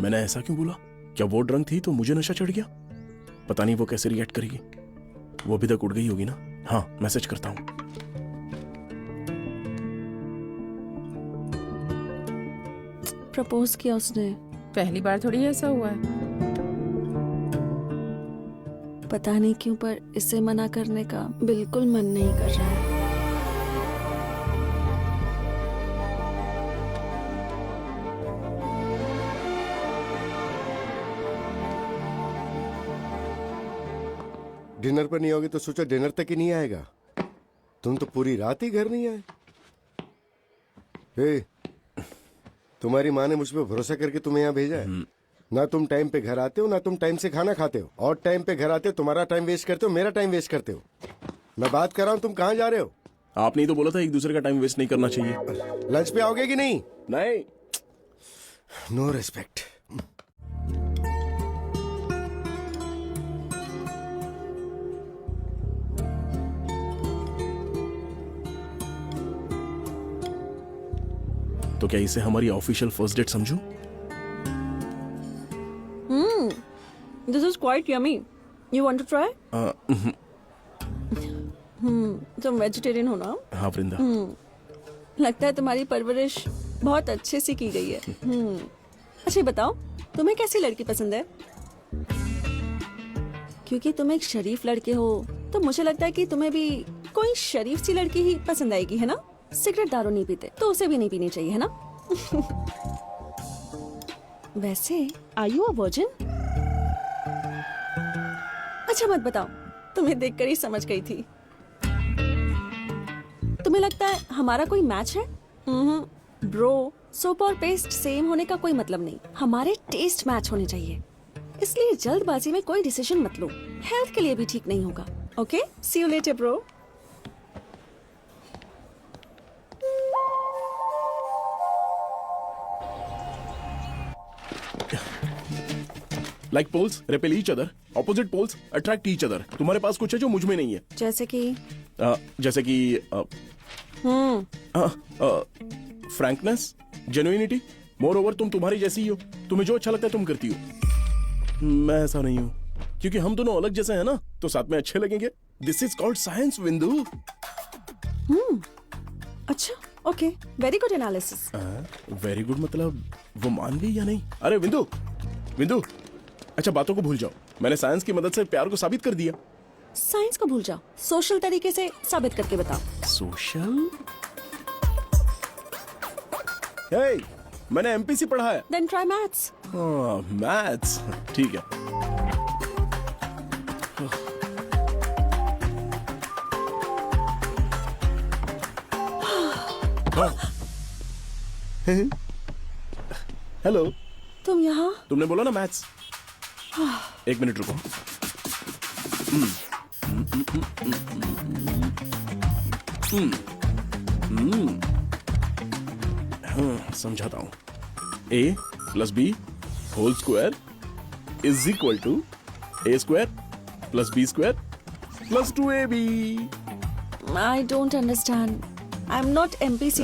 मैंने ऐसा क्यों बोला? क्या वो ड्रंक थी तो मुझे नशा चढ़ गया? पता नहीं वो कैसे रिएक्ट करेगी। वो अभी तक उड़ गई होगी ना। हाँ, मैसेज करता हूँ। प्रपोज किया उसने। पहली बार थोड़ी ऐसा हुआ है। पता नहीं क्यों पर इसे मना करने का बिल्कुल मन नहीं कर रहा है। डिनर पर नहीं होगी तो सोचा डिनर तक ही नहीं आएगा। तुम तो पूरी रात ही घर नहीं आए। हे, तुम्हारी माँ ने मुझ पर भरोसा करके तुम्हें यहाँ भेजा है। ना तुम टाइम पे घर आते हो, ना तुम टाइम से खाना खाते हो, और टाइम पे घर आते हो तुम्हारा टाइम वेस्ट करते हो, मेरा टाइम वेस्ट करते हो। मैं बात कर रहा हूँ, तुम कहाँ जा रहे हो? आपने ही तो बोला था एक दूसरे का टाइम वेस्ट नहीं करना चाहिए। लंच पे आओगे कि नहीं? नहीं। No respect. तो क्या इसे हमारी ऑफिशियल फर्स्ट डेट समझूं? This is quite yummy. You want to try? तुम वेजिटेरियन हो ना? हाँ वृंदा। लगता है तुम्हारी परवरिश बहुत अच्छे से की गई है। अच्छा ये बताओ, तुम्हें कैसी लड़की पसंद है? क्योंकि तुम एक शरीफ लड़के हो तो मुझे लगता है कि तुम्हें भी कोई शरीफ सी लड़की ही पसंद आएगी, है ना? सिगरेट दारू नहीं पीते तो उसे भी नहीं पीनी चाहिए, है ना? वैसे आर यू अ वर्जिन? अच्छा मत बताओ, तुम्हें देखकर ही समझ गई थी। तुम्हें लगता है हमारा कोई मैच है? ब्रो, सोप और पेस्ट सेम होने का कोई मतलब नहीं। हमारे टेस्ट मैच होने चाहिए। इसलिए जल्दबाजी में कोई डिसीजन मत लो, हेल्थ के लिए भी ठीक नहीं होगा। Okay, see you later bro. Like poles repel each other, opposite poles attract each other. तुम्हारे पास कुछ है जो मुझ में नहीं है। जैसे कि फ्रैंकनेस, जेन्युइनिटी। मोर ओवर तुम तुम्हारी जैसी ही हो। तुम्हें जो अच्छा लगता है तुम करती हो। मैं ऐसा नहीं हूँ, क्योंकि हम दोनों अलग जैसे हैं ना, तो साथ में अच्छे लगेंगे। This is called science Vindu. अच्छा, okay, very good analysis. Very good मतलब वो मान ली या नहीं? अरे विंदु, विंदु, अच्छा बातों को भूल जाओ। मैंने साइंस की मदद से प्यार को साबित कर दिया। साइंस को भूल जाओ, सोशल तरीके से साबित करके बताओ। सोशल? हे, मैंने एमपीसी पढ़ा है। Then try maths. मैथ्स, ठीक है। हेलो। तुम यहाँ? तुमने बोला ना मैथ्स। एक मिनट रुको। समझाता हूं। a plus B whole square is equal to a square plus b square plus 2ab। I don't understand. I'm not MPC.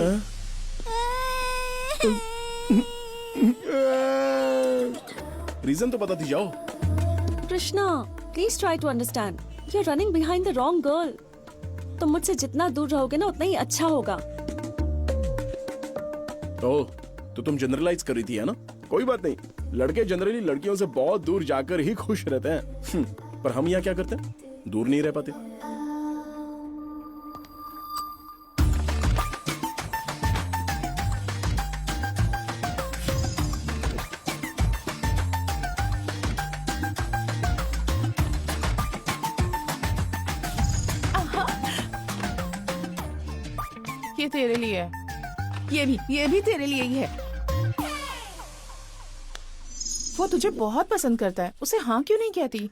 Reason तो बताती जाओ। Krishna, please try to understand. You're running behind the wrong girl. तुम मुझसे जितना दूर रहोगे ना उतना ही अच्छा होगा। तो तुम जनरलाइज कर रही थी, है ना? कोई बात नहीं, लड़के जनरली लड़कियों से बहुत दूर जाकर ही खुश रहते हैं। पर हम यहाँ क्या करते हैं? दूर नहीं रह पाते। ये तेरे लिए है। ये भी तेरे लिए ही है। वो तुझे बहुत पसंद करता है, उसे हाँ क्यों नहीं कहती?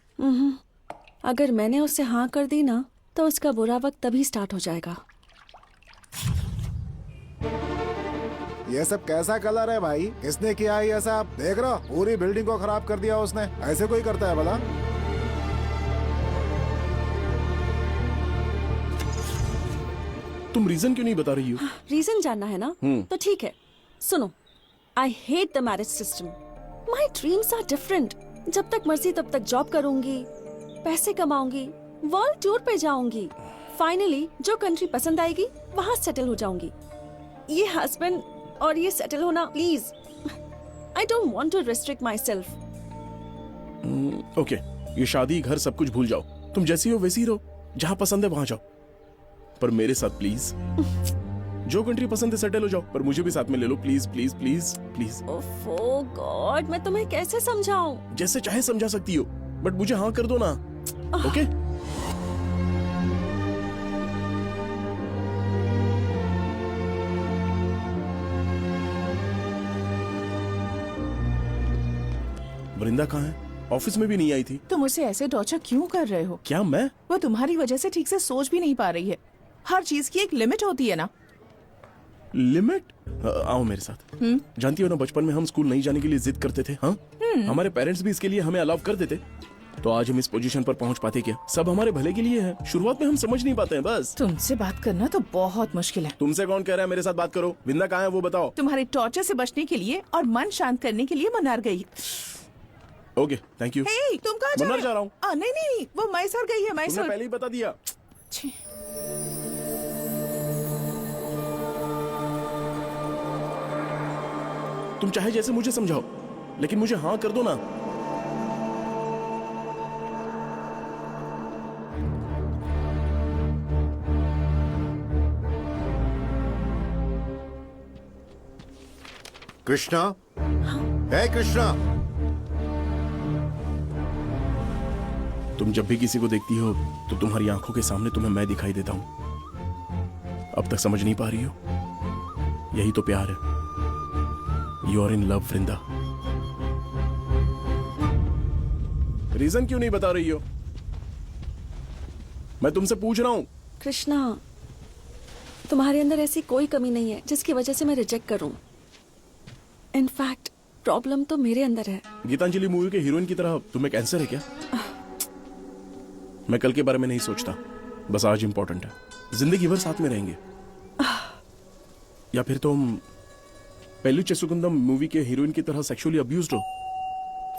अगर मैंने उससे हाँ कर दी ना तो उसका बुरा वक्त तभी स्टार्ट हो जाएगा। ये सब कैसा कलर है भाई? किसने किया है ये सब? देख रहा, पूरी बिल्डिंग को खराब कर दिया उसने। ऐसे कोई करता है भला? तुम रीजन क्यों नहीं बता रही हो? रीजन जानना है ना? तो ठीक है, सुनो। I hate the marriage system. My dreams are different. जब तक मर्जी तब तक जॉब करूंगी, पैसे कमाऊंगी, वर्ल्ड टूर पे जाऊंगी, फाइनली जो कंट्री पसंद आएगी वहाँ सेटल हो जाऊंगी। ये हस्बैंड और ये सेटल होना, please, I don't want to restrict myself. Okay, ये शादी घर सब कुछ भूल जाओ, तुम जैसी हो वैसी ही रहो, जहाँ पसंद है वहां जाओ, पर मेरे साथ प्लीज। जो कंट्री पसंद है सेटल हो जाओ, पर मुझे भी साथ में ले लो please please please please. Oh God, मैं तुम्हें कैसे समझाऊं? जैसे चाहे समझा सकती हो, बट मुझे हाँ कर दो ना। ओके? वृंदा कहाँ है? ऑफिस में भी नहीं आई थी। तुम उसे ऐसे टॉर्चर क्यों कर रहे हो? क्या मैं? वो तुम्हारी वजह से ठीक से सोच भी नहीं पा रही है। हर चीज की एक लिमिट होती है ना। लिमिट? आओ मेरे साथ। जानती हो ना, बचपन में हम स्कूल नहीं जाने के लिए जिद करते थे। हाँ, हमारे पेरेंट्स भी इसके लिए हमें अलाउ कर देते, तो आज हम इस पोजीशन पर पहुंच पाते क्या? सब हमारे भले के लिए है। शुरुआत में हम समझ नहीं पाते हैं बस। तुमसे बात करना तो बहुत मुश्किल है। तुमसे कौन कह रहा है मेरे साथ बात करो? विंदा कहाँ है वो बताओ। तुम्हारे टॉर्चर से बचने के लिए और मन शांत करने के लिए मनार गई। Okay, thank you. हे, तुम कहाँ जा मन्नार रहे जा रहा हूँ। नहीं नहीं नहीं, वो मैसूर गई है। तुमने मैसूर। पहले ही बता दिया। छी। तुम चाहे जैसे मुझे समझाओ, लेकिन मुझे हाँ कर दो ना। कृष्णा, है कृष्णा। तुम जब भी किसी को देखती हो तो तुम्हारी आंखों के सामने तुम्हें मैं दिखाई देता हूं। अब तक समझ नहीं पा रही हो? यही तो प्यार है। You are in love Vrinda. Reason क्यों नहीं बता रही हो? मैं तुमसे पूछ रहा हूं। कृष्णा, तुम्हारे अंदर ऐसी कोई कमी नहीं है जिसकी वजह से मैं रिजेक्ट करूं। इनफैक्ट प्रॉब्लम तो मेरे अंदर है। गीतांजलि मूवी के हीरोइन की तरह तुम्हें कैंसर है क्या? मैं कल के बारे में नहीं सोचता, बस आज इंपॉर्टेंट है। जिंदगी भर साथ में रहेंगे। या फिर तुम पेल्लू चेसुकुंदम मूवी के हीरोइन की तरह सेक्सुअली अब्यूज्ड हो।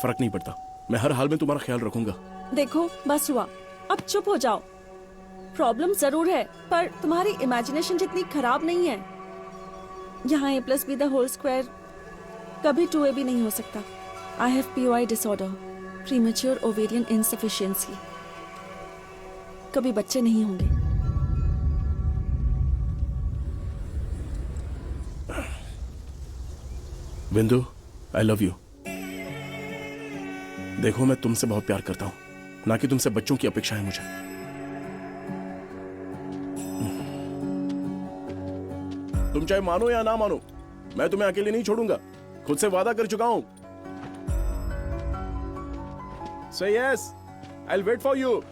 फर्क नहीं पड़ता, मैं हर हाल में तुम्हारा ख्याल रखूंगा। देखो, बस हुआ, अब चुप हो जाओ। प्रॉब्लम जरूर है, पर तुम्हारी इमेजिनेशन जितनी खराब नहीं है। यहाँ a+b² कभी 2a भी नहीं हो सकता। I have POI disorder, premature ovarian insufficiency. कभी बच्चे नहीं होंगे। बिंदु, आई लव यू। देखो, मैं तुमसे बहुत प्यार करता हूं, ना कि तुमसे बच्चों की अपेक्षा है मुझे। तुम चाहे मानो या ना मानो, मैं तुम्हें अकेले नहीं छोड़ूंगा। खुद से वादा कर चुका हूं। Say yes, I'll wait for you.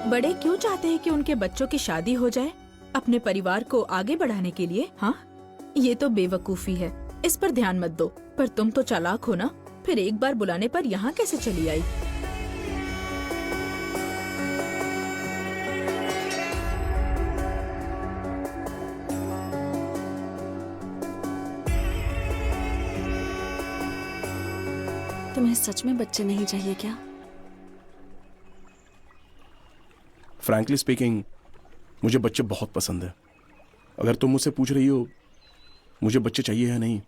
बड़े क्यों चाहते हैं कि उनके बच्चों की शादी हो जाए अपने परिवार को आगे बढ़ाने के लिए? हाँ, ये तो बेवकूफी है, इस पर ध्यान मत दो। पर तुम तो चालाक हो ना, फिर एक बार बुलाने पर यहाँ कैसे चली आई? तुम्हें सच में बच्चे नहीं चाहिए क्या? फ्रैंकली स्पीकिंग, मुझे बच्चे बहुत पसंद है। अगर तुम मुझसे पूछ रही हो मुझे बच्चे चाहिए या नहीं,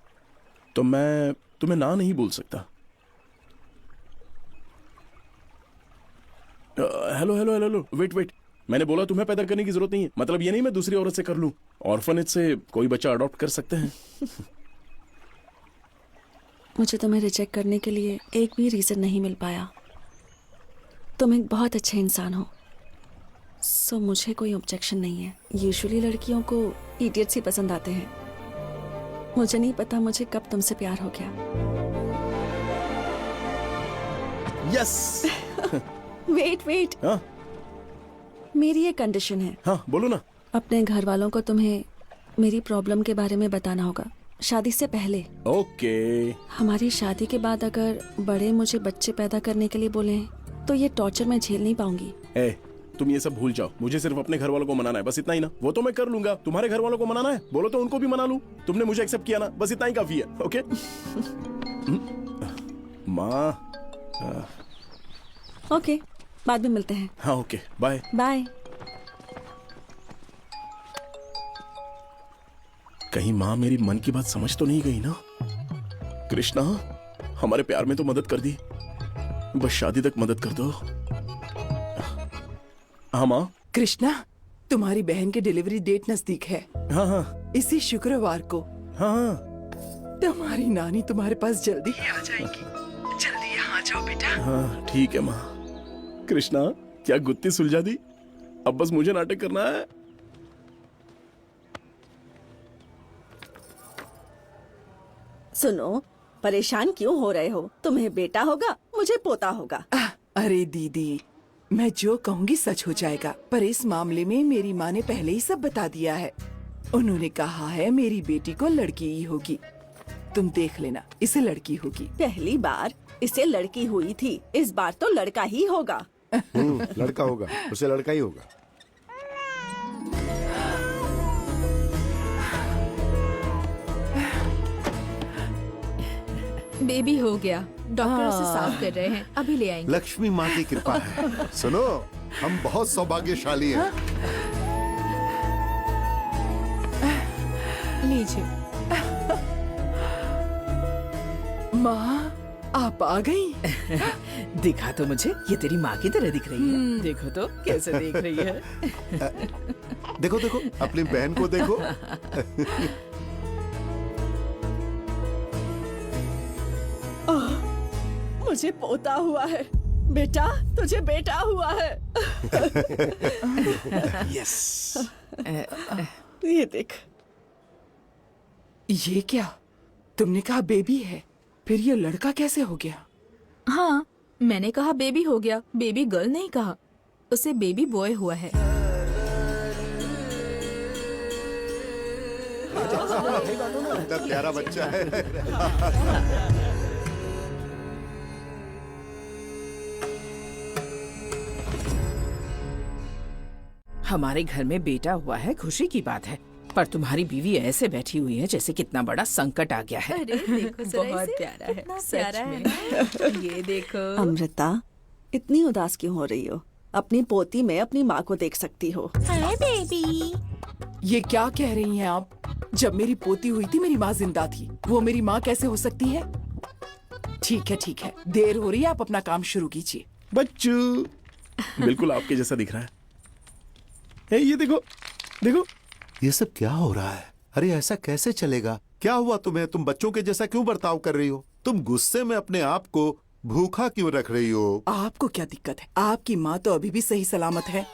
तो मैं तुम्हें ना नहीं बोल सकता। Hello hello hello hello, wait wait, मैंने बोला तुम्हें पैदा करने की जरूरत नहीं है। मतलब ये नहीं मैं दूसरी औरत से कर लूं। ऑर्फनेज से कोई बच्चा अडॉप्ट कर सकते हैं। मुझे तुम्हें रिजेक्ट करने के लिए एक भी रीजन नहीं मिल पाया। तुम एक बहुत अच्छे इंसान हो, सो मुझे कोई ऑब्जेक्शन नहीं है। यूजुअली लड़कियों को इडियट्स ही पसंद आते हैं। मुझे नहीं पता मुझे कब तुमसे प्यार हो गया। यस। वेट वेट, हाँ मेरी एक कंडीशन है। हाँ बोलो ना। अपने घर वालों को तुम्हें मेरी प्रॉब्लम के बारे में बताना होगा, शादी से पहले। ओके। हमारी शादी के बाद अगर बड़े मुझे बच्चे पैदा करने के लिए बोले तो ये टॉर्चर मैं झेल नहीं पाऊंगी। ए, तुम ये सब भूल जाओ, मुझे सिर्फ अपने घर वालों को मनाना है, बस इतना ही ना। वो तो मैं कर लूंगा, तुम्हारे घर वालों को मनाना है, बोलो तो उनको भी मना लूं। तुमने मुझे एक्सेप्ट किया ना, बस इतना ही काफी है। ओके माँ। ओके, बाद में मिलते हैं। हाँ ओके, बाय। बाय। कहीं माँ मेरी मन की बात समझ तो नहीं गई ना? कृष्णा, हमारे प्यार में तो मदद कर दी, बस शादी तक मदद कर दो। हाँ माँ। कृष्णा, तुम्हारी बहन की डिलीवरी डेट नजदीक है। हाँ हाँ इसी शुक्रवार को हाँ हाँ। तुम्हारी नानी तुम्हारे पास जल्दी ही आ जाएगी। जल्दी यहाँ जाओ बेटा। हाँ ठीक है माँ। कृष्णा, क्या गुत्ती सुलझा दी? अब बस मुझे नाटक करना है। सुनो, परेशान क्यों हो रहे हो? तुम्हें बेटा होगा, मुझे पोता होगा। अरे दीदी, मैं जो कहूँगी सच हो जाएगा, पर इस मामले में मेरी माँ ने पहले ही सब बता दिया है। उन्होंने कहा है मेरी बेटी को लड़की ही होगी। तुम देख लेना, इसे लड़की होगी। पहली बार इसे लड़की हुई थी, इस बार तो लड़का ही होगा। लड़का होगा, उसे लड़का ही होगा। बेबी हो गया, डॉक्टर उसे साफ कर रहे हैं, अभी ले आएंगे। लक्ष्मी माँ की कृपा है। सुनो, हम बहुत सौभाग्यशाली हैं। लीजिए। माँ, आप आ गई? दिखा तो मुझे, ये तेरी माँ की तरह दिख रही है। देखो तो कैसे देख रही है। देखो देखो, अपनी बहन को देखो। मुझे पोता हुआ है। बेटा, तुझे बेटा हुआ है। यस। ये देख। ये क्या? तुमने कहा बेबी है, फिर ये लड़का कैसे हो गया? हाँ, मैंने कहा बेबी हो गया, बेबी गर्ल नहीं कहा। उसे बेबी बॉय हुआ है। इतना प्यारा बच्चा है। हमारे घर में बेटा हुआ है, खुशी की बात है, पर तुम्हारी बीवी ऐसे बैठी हुई है जैसे कितना बड़ा संकट आ गया है। अरे देखो जरा बहुत इसे, प्यारा है, कितना सच प्यारा है में। ना? ये देखो। अमृता, इतनी उदास क्यों हो रही हो? अपनी पोती में अपनी माँ को देख सकती हो। Hi baby. ये क्या कह रही हैं आप? जब मेरी पोती हुई थी मेरी माँ जिंदा थी, वो मेरी माँ कैसे हो सकती है? ठीक है ठीक है, देर हो रही है, आप अपना काम शुरू कीजिए। बच्चू बिल्कुल आपके जैसा दिख रहा है। ये देखो देखो। ये सब क्या हो रहा है? अरे ऐसा कैसे चलेगा? क्या हुआ तुम्हें? तुम बच्चों के जैसा क्यों बर्ताव कर रही हो? तुम गुस्से में अपने आप को भूखा क्यों रख रही हो? आपको क्या दिक्कत है? आपकी माँ तो अभी भी सही सलामत है।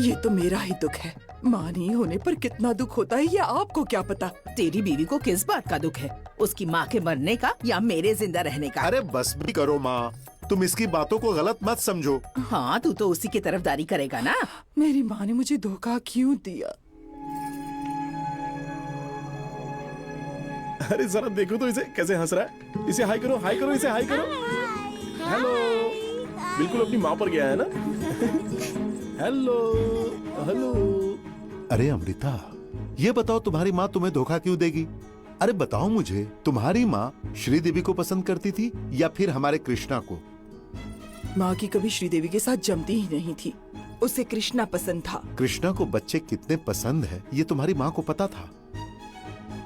ये तो मेरा ही दुख है। माँ नहीं होने पर कितना दुख होता है ये आपको क्या पता? तेरी बीवी को किस बात का दुख है? उसकी माँ के मरने का या मेरे जिंदा रहने का? अरे बस भी करो माँ, तुम इसकी बातों को गलत मत समझो। हाँ, तू तो उसी की तरफदारी करेगा ना। मेरी माँ ने मुझे धोखा क्यों दिया? अरे जरा देखो तो इसे कैसे हंस रहा है। इसे हाई करो, हाई करो, इसे हाई करो। हेलो। बिल्कुल अपनी माँ पर गया है ना। Hello hello. अरे अमृता, ये बताओ तुम्हारी माँ तुम्हें धोखा क्यों देगी? अरे बताओ मुझे, तुम्हारी माँ श्रीदेवी को पसंद करती थी या फिर हमारे कृष्णा को? माँ की कभी श्रीदेवी के साथ जमती ही नहीं थी, उसे कृष्णा पसंद था। कृष्णा को बच्चे कितने पसंद है ये तुम्हारी माँ को पता था।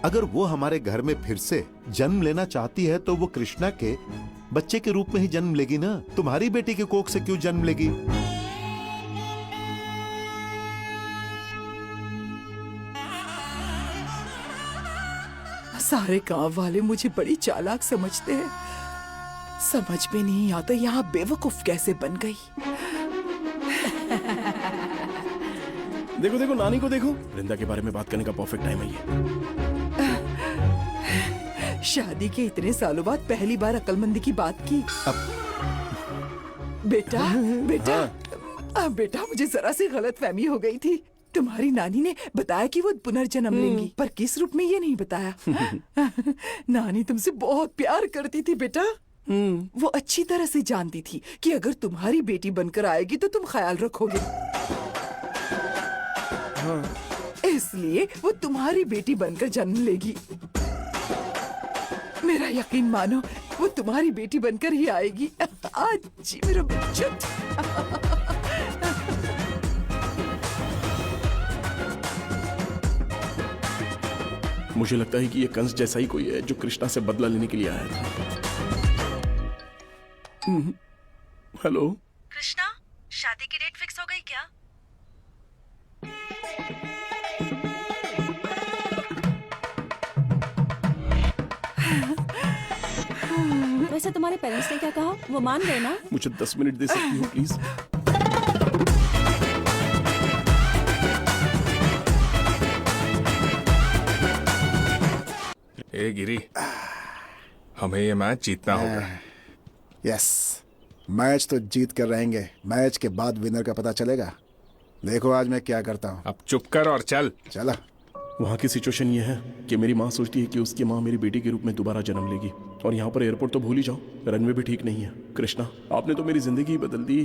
अगर वो हमारे घर में फिर से जन्म लेना चाहती है तो वो कृष्णा के बच्चे के रूप में ही जन्म लेगी ना, तुम्हारी बेटी के कोख से क्यों जन्म लेगी? सारे गांव वाले मुझे बड़ी चालाक समझते हैं। समझ में नहीं आता यहाँ बेवकूफ कैसे बन गई। देखो देखो नानी को देखो। वृंदा के बारे में बात करने का परफेक्ट टाइम है ये। शादी के इतने सालों बाद पहली बार अक्लमंदी की बात की। बेटा बेटा बेटा, मुझे जरा सी गलत फहमी हो गई थी। तुम्हारी नानी ने बताया कि वो पुनर्जन्म लेंगी, पर किस रूप में ये नहीं बताया। नानी तुमसे बहुत प्यार करती थी बेटा। वो अच्छी तरह से जानती थी कि अगर तुम्हारी बेटी बनकर आएगी तो तुम ख्याल रखोगे। इसलिए वो तुम्हारी बेटी बनकर जन्म लेगी। मेरा यकीन मानो, वो तुम्हारी बेटी बनकर ही आएगी। आज जी मेरा बच्चा। मुझे लगता है कि ये कंस जैसा ही कोई है जो कृष्णा से बदला लेने के लिए आया था। हेलो कृष्णा, शादी की डेट फिक्स हो गई क्या? वैसे तुम्हारे पेरेंट्स ने क्या कहा? वो मान गए ना? मुझे 10 मिनट दे सकती हो प्लीज? ए गिरी, हमें ये मैच जीतना होगा। यस, मैच तो जीत कर रहेंगे। मैच के बाद विनर का पता चलेगा। देखो आज मैं क्या करता हूँ। अब चुप कर और चल। चला। वहाँ की सिचुएशन ये है कि मेरी माँ सोचती है कि उसकी माँ मेरी बेटी के रूप में दोबारा जन्म लेगी, और यहाँ पर एयरपोर्ट तो भूल ही जाओ, रनवे भी ठीक नहीं है। कृष्णा, आपने तो मेरी जिंदगी ही बदल दी।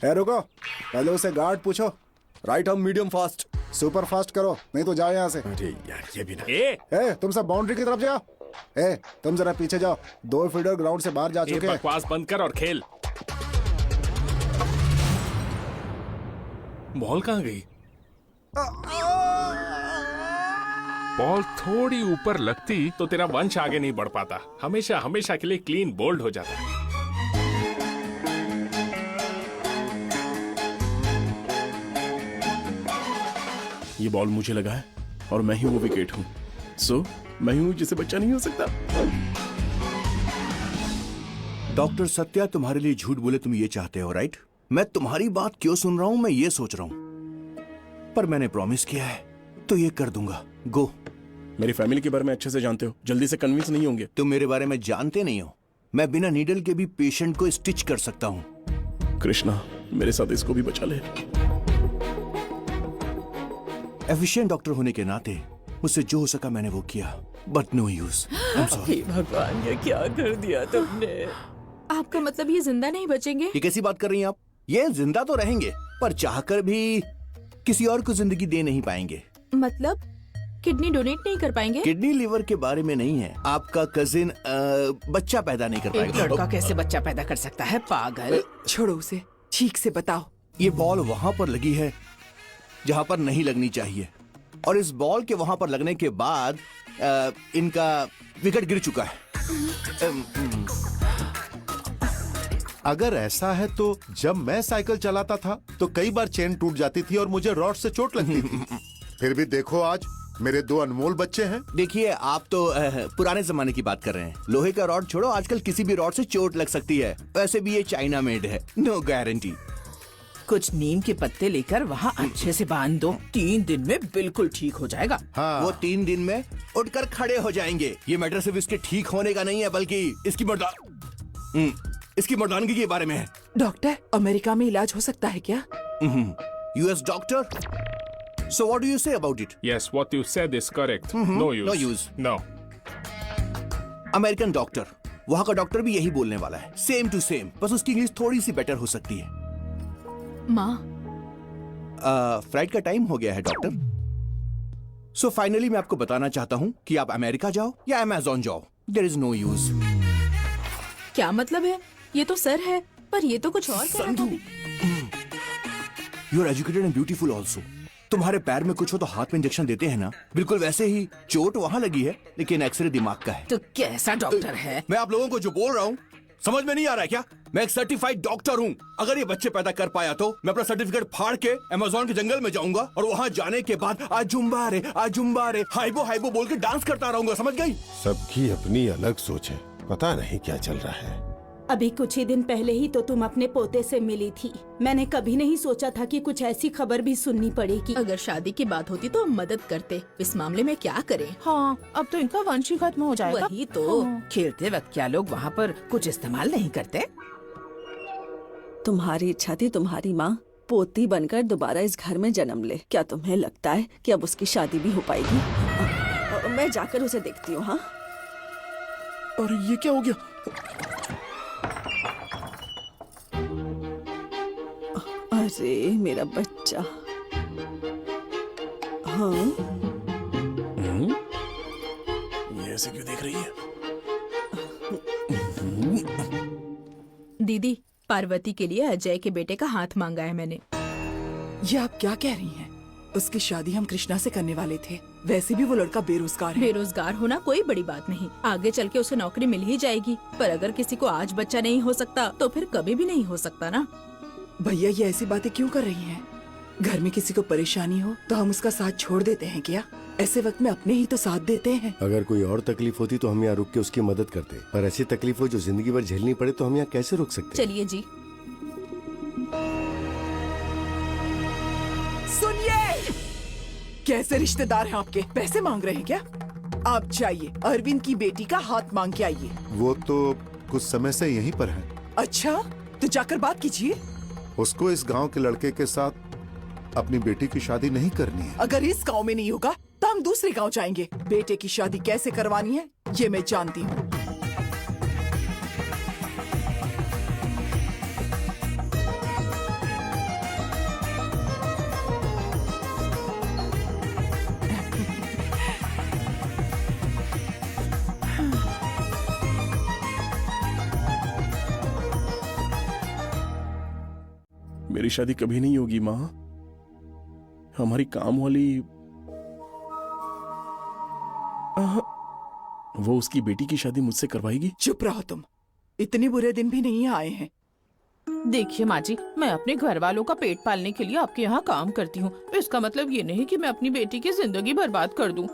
रुको, पहले उसे गार्ड पूछो। Right arm medium fast. Super fast करो, नहीं तो जाओ यहाँ से। अरे यार, ये भी ना। ए, तुम सब बाउंड्री की तरफ जाओ। ए, तुम जरा पीछे जाओ। 2 फील्डर ग्राउंड से बाहर जा चुके हैं। बकवास बंद कर और खेल। बॉल कहाँ गई? बॉल थोड़ी ऊपर लगती तो तेरा वंश आगे नहीं बढ़ पाता। हमेशा हमेशा के लिए क्लीन बोल्ड हो जाता है। ये बॉल मुझे लगा है और मैं ही वो विकेट हूँ। सो मैं हूँ जिसे बच्चा नहीं हो सकता। डॉक्टर सत्या तुम्हारे लिए झूठ बोले, तुम ये चाहते हो, राइट? मैं तुम्हारी बात क्यों सुन रहा हूँ, मैं ये सोच रहा हूँ, पर मैंने प्रॉमिस किया है तो ये कर दूंगा। गो। मेरी फैमिली के बारे में अच्छे से जानते हो, जल्दी से कन्विंस नहीं होंगे। तुम मेरे बारे में जानते नहीं हो। मैं बिना नीडल के भी पेशेंट को स्टिच कर सकता हूँ। कृष्णा, मेरे साथ इसको भी बचा ले। एफिशिएंट डॉक्टर होने के नाते मुझसे जो हो सका मैंने वो किया, but no use. I am sorry. भगवान, ये क्या कर दिया तुमने? आपका मतलब ये जिंदा नहीं बचेंगे? ये कैसी बात कर रही हैं आप? ये जिंदा तो रहेंगे, पर चाहकर भी किसी और को जिंदगी दे नहीं पाएंगे। मतलब किडनी डोनेट नहीं कर पाएंगे? किडनी लिवर के बारे में नहीं है। आपका कजिन बच्चा पैदा नहीं कर एक पाएगा। लड़का कैसे बच्चा पैदा कर सकता है, पागल? छोड़ो उसे, ठीक से बताओ। ये बॉल वहां पर लगी है जहां पर नहीं लगनी चाहिए, और इस बॉल के वहां पर लगने के बाद इनका विकेट गिर चुका है। अगर ऐसा है तो जब मैं साइकिल चलाता था तो कई बार चेन टूट जाती थी और मुझे रॉड से चोट लगती थी। फिर भी देखो, आज मेरे 2 अनमोल बच्चे हैं। देखिए, आप तो पुराने जमाने की बात कर रहे हैं। लोहे का रॉड छोड़ो, आजकल किसी भी रॉड से चोट लग सकती है। वैसे भी ये चाइना मेड है, नो गारंटी। कुछ नीम के पत्ते लेकर वहाँ अच्छे से बांध दो, 3 दिन में बिल्कुल ठीक हो जाएगा। हाँ। वो 3 दिन में उठकर खड़े हो जाएंगे। ये मैटर सिर्फ इसके ठीक होने का नहीं है, बल्कि इसकी मर्दानगी के बारे में है। डॉक्टर, अमेरिका में इलाज हो सकता है क्या? US doctor, so what do you say about it? Yes, what you said is correct. No use. No use. No. American doctor, वहाँ का डॉक्टर भी यही बोलने वाला है, सेम टू सेम, बस उसकी इंग्लिश थोड़ी सी बेटर हो सकती है। माँ, फ्लाइट का टाइम हो गया है डॉक्टर। सो फाइनली मैं आपको बताना चाहता हूँ कि आप अमेरिका जाओ या अमेज़न जाओ, देयर इज नो यूज। क्या मतलब है? ये तो सर है, पर ये तो कुछ और कह रहा था। You are educated and beautiful also. तुम्हारे पैर में कुछ हो तो हाथ में इंजेक्शन देते हैं ना, बिल्कुल वैसे ही चोट वहाँ लगी है, लेकिन एक्सरे दिमाग का है। तो कैसा डॉक्टर है? मैं आप लोगों को जो बोल रहा हूँ समझ में नहीं आ रहा है क्या? मैं एक सर्टिफाइड डॉक्टर हूँ। अगर ये बच्चे पैदा कर पाया तो मैं अपना सर्टिफिकेट फाड़ के अमेज़न के जंगल में जाऊंगा और वहाँ जाने के बाद आजुम्बा रे हाइबो हाइबो बोल के डांस करता रहूंगा, समझ गई? सबकी अपनी अलग सोच है, पता नहीं क्या चल रहा है। अभी कुछ ही दिन पहले ही तो तुम अपने पोते से मिली थी। मैंने कभी नहीं सोचा था कि कुछ ऐसी खबर भी सुननी पड़ेगी। अगर शादी की बात होती तो हम मदद करते, इस मामले में क्या करें? हाँ, अब तो इनका वंश ही खत्म हो जाएगा। वही तो। खेलते वक्त क्या लोग वहाँ पर कुछ इस्तेमाल नहीं करते? तुम्हारी इच्छा थी तुम्हारी माँ पोती बनकर दोबारा इस घर में जन्म ले। क्या तुम्हें लगता है कि अब उसकी शादी भी हो पाएगी? मैं जाकर उसे देखती हूँ। हाँ, अरे ये क्या हो गया? अरे मेरा बच्चा। हाँ, ये ऐसे क्यों देख रही है? दीदी, पार्वती के लिए अजय के बेटे का हाथ मांगा है मैंने। ये आप क्या कह रही हैं? उसकी शादी हम कृष्णा से करने वाले थे। वैसे भी वो लड़का बेरोजगार है। बेरोजगार होना कोई बड़ी बात नहीं, आगे चल के उसे नौकरी मिल ही जाएगी। पर अगर किसी को आज बच्चा नहीं हो सकता तो फिर कभी भी नहीं हो सकता ना। भैया ये ऐसी बातें क्यों कर रही हैं? घर में किसी को परेशानी हो तो हम उसका साथ छोड़ देते हैं क्या? ऐसे वक्त में अपने ही तो साथ देते हैं। अगर कोई और तकलीफ होती तो हम यहाँ रुक के उसकी मदद करते, पर ऐसी तकलीफ हो जो जिंदगी भर झेलनी पड़े तो हम यहाँ कैसे रुक सकते? चलिए जी। सुनिए, कैसे रिश्तेदार हैं आपके? पैसे मांग रहे हैं क्या? आप जाइए, अरविंद की बेटी का हाथ मांग के आइए। वो तो कुछ समय से यहीं पर है। अच्छा, तो जाकर बात कीजिए। उसको इस गांव के लड़के के साथ अपनी बेटी की शादी नहीं करनी है। अगर इस गांव में नहीं होगा तो हम दूसरे गांव जाएंगे। बेटे की शादी कैसे करवानी है ये मैं जानती हूँ। मेरी शादी कभी नहीं होगी माँ। हमारी काम वाली वो उसकी बेटी की शादी मुझसे करवाएगी। चुप रहो तुम, इतने बुरे दिन भी नहीं आए हैं। देखिए माँ जी, मैं अपने घर वालों का पेट पालने के लिए आपके यहाँ काम करती हूँ। इसका मतलब ये नहीं कि मैं अपनी बेटी की जिंदगी बर्बाद कर दूँ।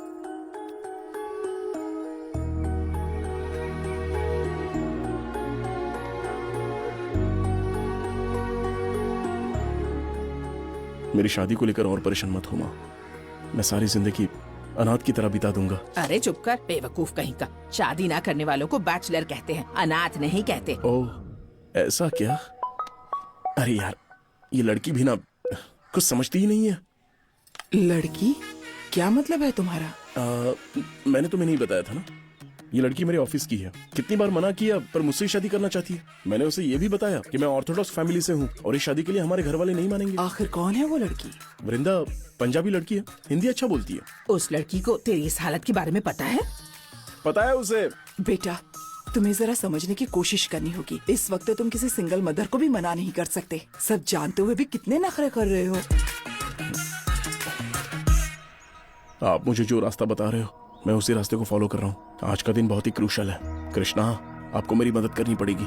मेरी शादी को लेकर और परेशान मत हो माँ। मैं सारी जिंदगी अनाथ की तरह बिता दूंगा। अरे चुप कर, बेवकूफ कहीं का। शादी ना करने वालों को बैचलर कहते हैं, अनाथ नहीं कहते। ओह, ऐसा क्या? अरे यार, ये लड़की भी ना कुछ समझती ही नहीं है। लड़की? क्या मतलब है तुम्हारा? मैंने तुम्हें नहीं बताया था ना, ये लड़की मेरे ऑफिस की है। कितनी बार मना किया पर मुझसे ही शादी करना चाहती है। मैंने उसे ये भी बताया कि मैं ऑर्थोडॉक्स फैमिली से हूँ और इस शादी के लिए हमारे घर वाले नहीं मानेंगे। आखिर कौन है वो लड़की? वृंदा पंजाबी लड़की है, हिंदी अच्छा बोलती है। उस लड़की को तेरी इस हालत के बारे में पता है? पता है उसे। बेटा, तुम्हें जरा समझने की कोशिश करनी होगी। इस वक्त तुम किसी सिंगल मदर को भी मना नहीं कर सकते। सब जानते हुए भी कितने नखरे कर रहे हो। आप मुझे जो रास्ता बता रहे हो मैं उसी रास्ते को फॉलो कर रहा हूँ। आज का दिन बहुत ही क्रूशल है। कृष्णा, आपको मेरी मदद करनी पड़ेगी।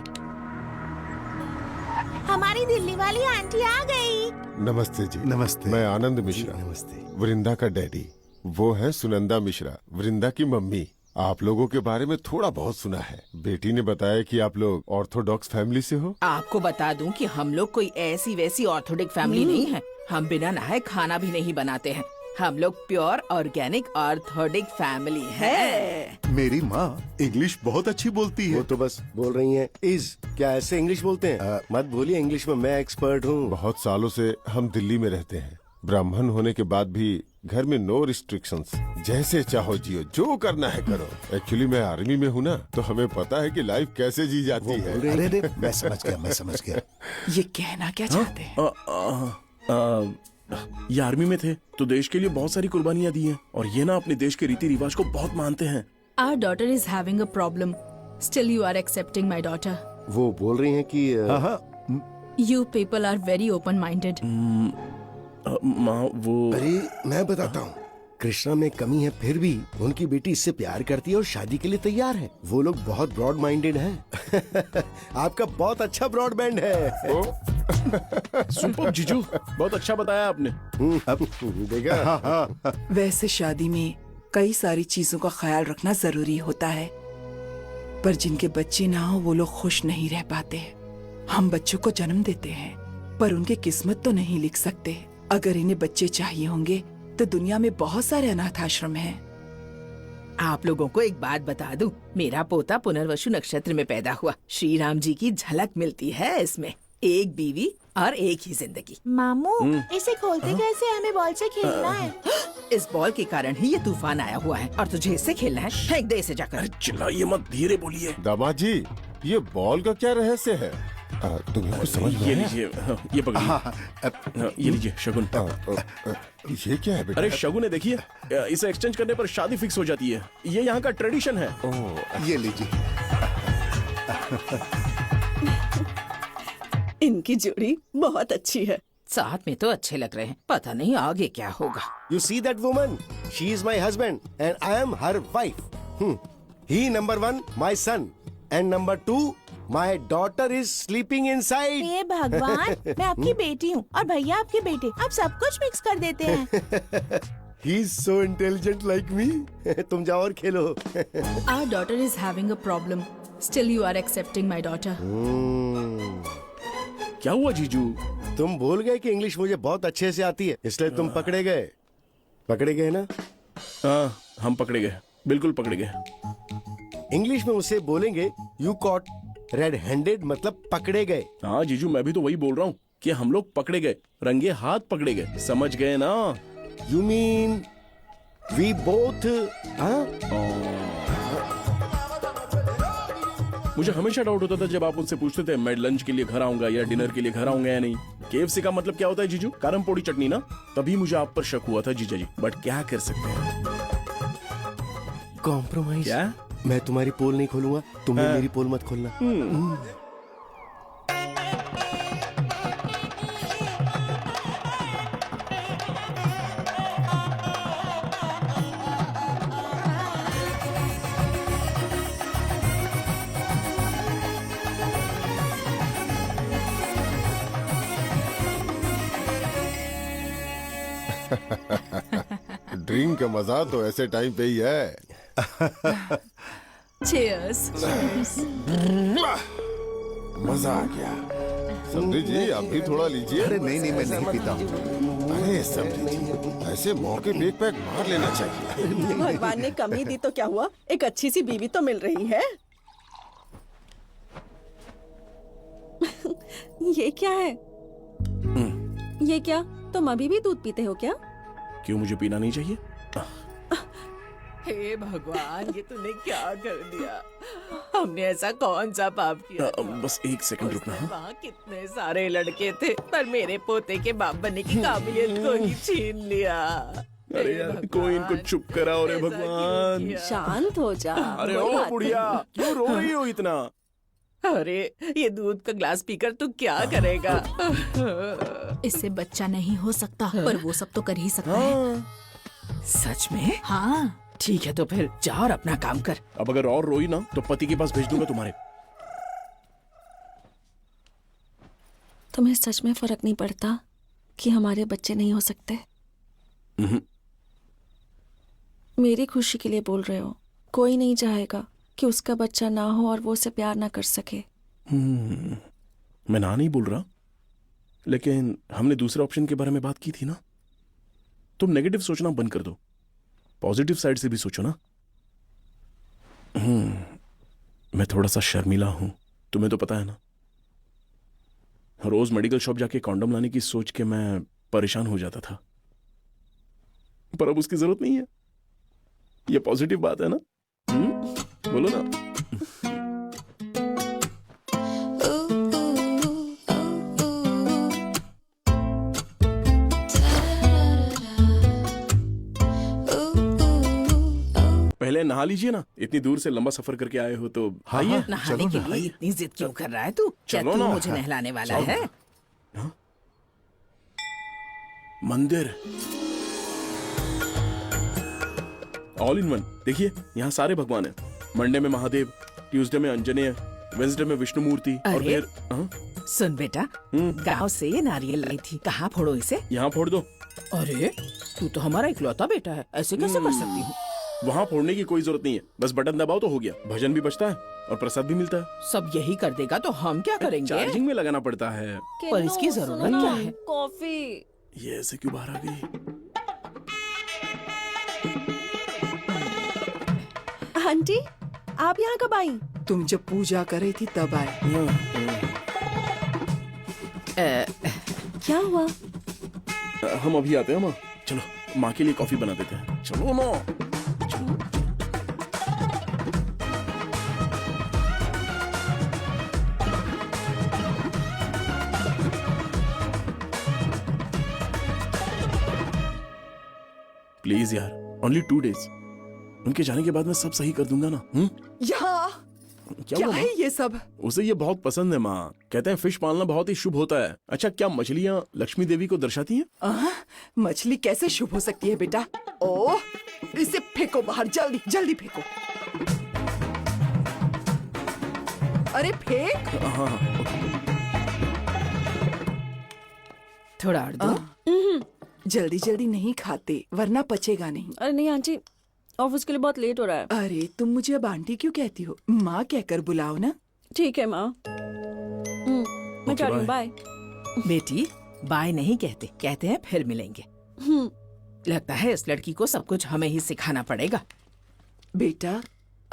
हमारी दिल्ली वाली आंटी आ गई। नमस्ते जी। नमस्ते। मैं आनंद मिश्रा, नमस्ते। वृंदा का डैडी। वो है सुनंदा मिश्रा, वृंदा की मम्मी। आप लोगों के बारे में थोड़ा बहुत सुना है। बेटी ने बताया कि आप लोग ऑर्थोडॉक्स फैमिली से हो। आपको बता दूं कि हम लोग कोई ऐसी वैसी ऑर्थोडॉक्स फैमिली नहीं है। हम बिना नहाए खाना भी नहीं बनाते हैं। हम लोग प्योर ऑर्गेनिक ऑर्थोडॉक्स फैमिली है। मेरी माँ इंग्लिश बहुत अच्छी बोलती है। वो तो बस बोल रही हैं। इज क्या ऐसे इंग्लिश बोलते हैं? मत बोलिए इंग्लिश में, मैं एक्सपर्ट हूँ। बहुत सालों से हम दिल्ली में रहते हैं। ब्राह्मण होने के बाद भी घर में नो रिस्ट्रिक्शंस। जैसे चाहो जियो, जो करना है करो। एक्चुअली मैं आर्मी में हूँ ना, तो हमें पता है कि लाइफ कैसे जी जाती है। अरे मैं समझ गया। ये कहना क्या चाहते हैं? ये आर्मी में थे तो देश के लिए बहुत सारी कुर्बानियां दी हैं और ये ना अपने देश के रीति रिवाज को बहुत मानते हैं। Our daughter is having a problem. Still you are accepting my daughter. वो बोल रही हैं कि You people are very open-minded. माँ वो अरे मैं बताता हूँ, कृष्णा में कमी है फिर भी उनकी बेटी इससे प्यार करती है और शादी के लिए तैयार है। वो लोग बहुत ब्रॉड माइंडेड हैं। आपका बहुत अच्छा ब्रॉडबैंड है। सुपर जीजू, बहुत अच्छा बताया आपने। अब देखा। वैसे शादी में कई सारी चीजों का ख्याल रखना जरूरी होता है। पर जिनके बच्चे ना हो वो लोग खुश नहीं रह पाते। हम बच्चों को जन्म देते हैं पर उनकी किस्मत तो नहीं लिख सकते। अगर इन्हें बच्चे चाहिए होंगे तो दुनिया में बहुत सारे अनाथ आश्रम हैं। आप लोगों को एक बात बता दूं, मेरा पोता पुनर्वसु नक्षत्र में पैदा हुआ। श्री राम जी की झलक मिलती है इसमें। एक बीवी और एक ही जिंदगी। मामू इसे खोलते कैसे? हमें बॉल से खेलना है। इस बॉल के कारण ही ये तूफान आया हुआ है और तुझे इससे खेलना है। फेंक दे इसे जाकर। चिल्लाइए मत, धीरे बोलिए। दामाद जी, ये बॉल का क्या रहस्य है? तुम्हें कुछ समझ में ये आया? लीजिए, ये पकड़िए। ये लीजिए शगुन। ये क्या है बेटा? अरे शगुन है, देखिए, इसे एक्सचेंज करने पर शादी फिक्स हो जाती है। ये यहाँ का ट्रेडिशन है। ये लीजिए। इनकी जोड़ी बहुत अच्छी है। साथ में तो अच्छे लग रहे हैं, पता नहीं आगे क्या होगा। You see that woman? She is my husband and I am her wife. He number 1, my son, and number 2, my daughter is sleeping inside. हे भगवान, मैं आपकी बेटी हूँ और भैया आपके बेटे। आप सब कुछ मिक्स कर देते हैं। He is so intelligent like me. तुम जाओ और खेलो। Our daughter is having a problem. Still you are accepting my daughter. क्या हुआ जीजू? तुम भूल गए कि इंग्लिश मुझे बहुत अच्छे से आती है, इसलिए तुम पकड़े गए। पकड़े गए ना? हाँ, हम पकड़े गए, बिल्कुल पकड़े गए। इंग्लिश में उसे बोलेंगे यू कॉट रेड हैंडेड, मतलब पकड़े गए। हाँ जीजू, मैं भी तो वही बोल रहा हूँ कि हम लोग पकड़े गए, रंगे हाथ पकड़े गए। समझ गए ना? You mean we both? मुझे हमेशा डाउट होता था जब आप उनसे पूछते थे मैं लंच के लिए घर आऊंगा या डिनर के लिए घर आऊंगा या नहीं। KFC का मतलब क्या होता है जीजू? कारम पोड़ी चटनी ना? तभी मुझे आप पर शक हुआ था जीजा जी, बट क्या कर सकते हैं। कॉम्प्रोमाइज। क्या? मैं तुम्हारी पोल नहीं खोलूंगा, तुम भी मेरी पोल मत खोलना। ड्रिंक का मजा तो ऐसे टाइम पे ही है। Cheers. मजा आ गया। समझी जी, आप भी थोड़ा लीजिए। अरे नहीं, मैं नहीं पीता हूँ। अरे समझी जी, ऐसे मौके पे एक पैक मार लेना चाहिए। भगवान ने कमी दी तो क्या हुआ, एक अच्छी सी बीवी तो मिल रही है। ये क्या है? ये क्या, तुम अभी भी दूध पीते हो क्या? क्यों, मुझे पीना नहीं चाहिए? हे भगवान, ये तूने क्या कर दिया? हमने ऐसा कौन सा पाप किया था? बस एक सेकंड रुकना। हाँ? वहाँ कितने सारे लड़के थे, पर मेरे पोते के बाप बनने की काबिलियत को ही छीन लिया। अरे यार, कोई इनको चुप कराओ रे भगवान। शांत हो जा। अरे कोई ओ बात बुढ़िया, क्यों रो रही हो इतना? अरे ये दूध का ग्लास पीकर तू क्या करेगा? इससे बच्चा नहीं हो सकता, पर वो सब तो कर ही सकता है। सच में? हाँ। ठीक है, तो फिर जा और अपना काम कर। अब अगर और रोई ना तो पति के पास भेज दूंगा तुम्हारे। तुम्हें सच में फर्क नहीं पड़ता कि हमारे बच्चे नहीं हो सकते? मेरी खुशी के लिए बोल रहे हो? कोई नहीं चाहेगा कि उसका बच्चा ना हो और वो उसे प्यार ना कर सके। मैं ना नहीं बोल रहा, लेकिन हमने दूसरे ऑप्शन के बारे में बात की थी ना। तुम नेगेटिव सोचना बंद कर दो, पॉजिटिव साइड से भी सोचो ना। मैं थोड़ा सा शर्मीला हूं, तुम्हें तो पता है ना। रोज मेडिकल शॉप जाके कॉन्डम लाने की सोच के मैं परेशान हो जाता था, पर अब उसकी जरूरत नहीं है। ये पॉजिटिव बात है ना? बोलो ना। पहले नहा लीजिए ना, इतनी दूर से लंबा सफर करके आए हो तो आइए। नहाने के लिए इतनी जिद क्यों कर रहा है तू? क्या चलो तू ना। मुझे नहलाने वाला है? मंदिर ऑल इन वन। देखिए, यहाँ सारे भगवान हैं। मंडे में महादेव, ट्यूसडे में अंजनेय, वेंसडे में विष्णु मूर्ति और अरे। फिर सुन बेटा, गांव से ये नारियल लाई थी, कहाँ फोड़ो इसे? यहाँ फोड़ दो। अरे तू तो हमारा इकलौता बेटा है, ऐसे कैसे कर सकती हूँ? वहाँ फोड़ने की कोई जरूरत नहीं है, बस बटन दबाओ तो हो गया। भजन भी बजता है और प्रसाद भी मिलता है। सब यही कर देगा तो हम क्या करेंगे? चार्जिंग में लगाना पड़ता है। पर इसकी जरूरत क्या है? कॉफी। ये ऐसे क्यों बाहर आ गई? आंटी, आप यहाँ कब आई? तुम जब पूजा कर रही थी तब आए। क्या हुआ? हम अभी आते हैं माँ। चलो माँ के लिए कॉफी बना देते हैं। चलो माँ। प्लीज यार, ओनली 2 days। उनके जाने के बाद मैं सब सही कर दूंगा ना। यहाँ क्या हुआ, है माँ? ये सब? उसे ये बहुत पसंद है माँ। कहते हैं फिश पालना बहुत ही शुभ होता है। अच्छा, क्या मछलियाँ लक्ष्मी देवी को दर्शाती हैं? मछली कैसे शुभ हो सकती है बेटा? ओह, इसे फेंको बाहर, जल्दी जल्दी फेंको। अरे फेंक। हाँ हाँ। थोड़ा और दो। जल्दी जल्दी नहीं खाते वरना पचेगा नहीं। अरे नहीं आंटी, ऑफिस के लिए बहुत लेट हो रहा है। अरे तुम मुझे अब आंटी क्यों कहती हो? माँ कहकर बुलाओ ना। ठीक है माँ। मैं जा रही हूँ, बाय। बेटी, बाय नहीं कहते, कहते हैं फिर मिलेंगे। लगता है इस लड़की को सब कुछ हमें ही सिखाना पड़ेगा। बेटा,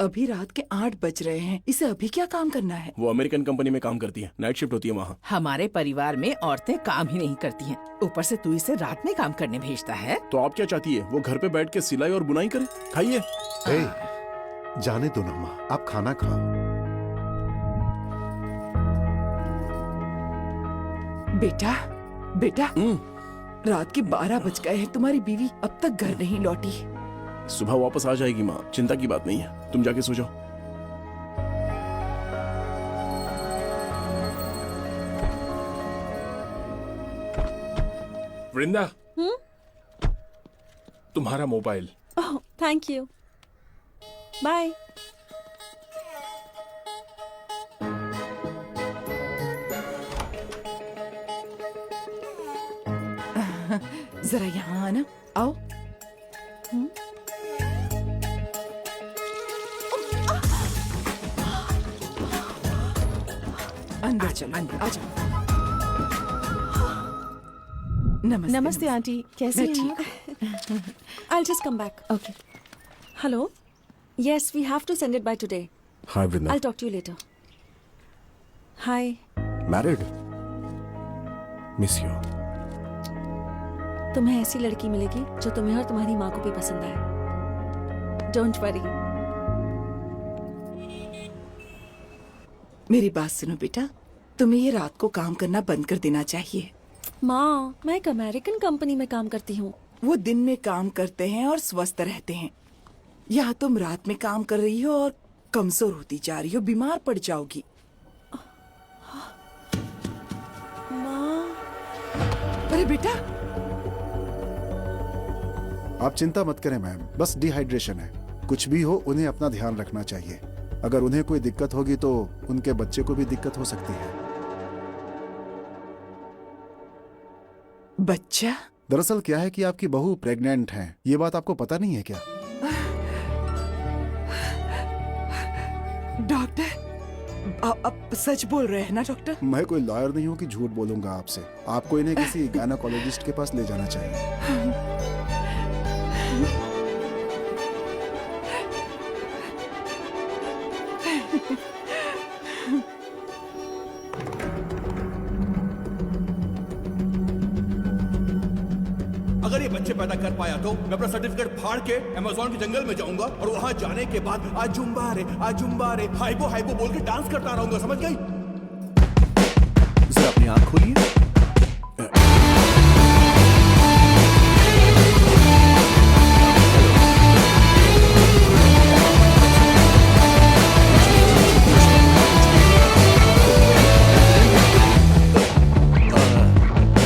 अभी रात के 8 बज रहे हैं, इसे अभी क्या काम करना है? वो अमेरिकन कंपनी में काम करती है, नाइट शिफ्ट होती है वहाँ। हमारे परिवार में औरतें काम ही नहीं करती हैं। ऊपर से तू इसे रात में काम करने भेजता है। तो आप क्या चाहती है, वो घर पे बैठ के सिलाई और बुनाई करे? खाइए। ए, जाने दो ना माँ, आप खाना खाओ। बेटा बेटा, रात के 12 बज गए हैं, तुम्हारी बीवी अब तक घर नहीं लौटी। सुबह वापस आ जाएगी माँ, चिंता की बात नहीं है। तुम जाके सो जाओ। वृंदा, तुम्हारा mobile. Oh, thank you. Bye. जरा यहाँ आना, आओ। अंदर चलो, अंदर आ जाओ। नमस्ते। नमस्ते आंटी, कैसी हैं आप? I'll just come back. Okay. Hello? Yes, we have to send it by today. Hi Vrinda. I'll talk to you later. Hi. Married? Miss you. तुम्हें ऐसी लड़की मिलेगी जो तुम्हें और तुम्हारी माँ को भी पसंद आए। Don't worry. मेरी बात सुनो बेटा, तुम्हें ये रात को काम करना बंद कर देना चाहिए। माँ, मैं एक अमेरिकन कंपनी में काम करती हूँ। वो दिन में काम करते हैं और स्वस्थ रहते हैं। यहाँ तुम रात में काम कर रही हो और कमजोर होती जा रही हो, बीमार पड़ जाओगी। माँ। अरे बेटा, आप चिंता मत करें मैम, बस डिहाइड्रेशन है। कुछ भी हो उन्हें अपना ध्यान रखना चाहिए। अगर उन्हें कोई दिक्कत होगी तो उनके बच्चे को भी दिक्कत हो सकती है। बच्चा? दरअसल क्या है कि आपकी बहू प्रेग्नेंट है। ये बात आपको पता नहीं है क्या? डॉक्टर, आप सच बोल रहे हैं ना डॉक्टर? मैं कोई लॉयर नहीं हूँ कि झूठ बोलूंगा आपसे। आपको इन्हें किसी गायनेकोलॉजिस्ट के पास ले जाना चाहिए। अगर ये बच्चे पैदा कर पाया तो मैं अपना सर्टिफिकेट फाड़ के अमेज़न के जंगल में जाऊंगा और वहां जाने के बाद आजुम्बा रे हाइबो हाइबो बोल के डांस करता रहूंगा। समझ गई? जरा अपनी आंख खोलिए।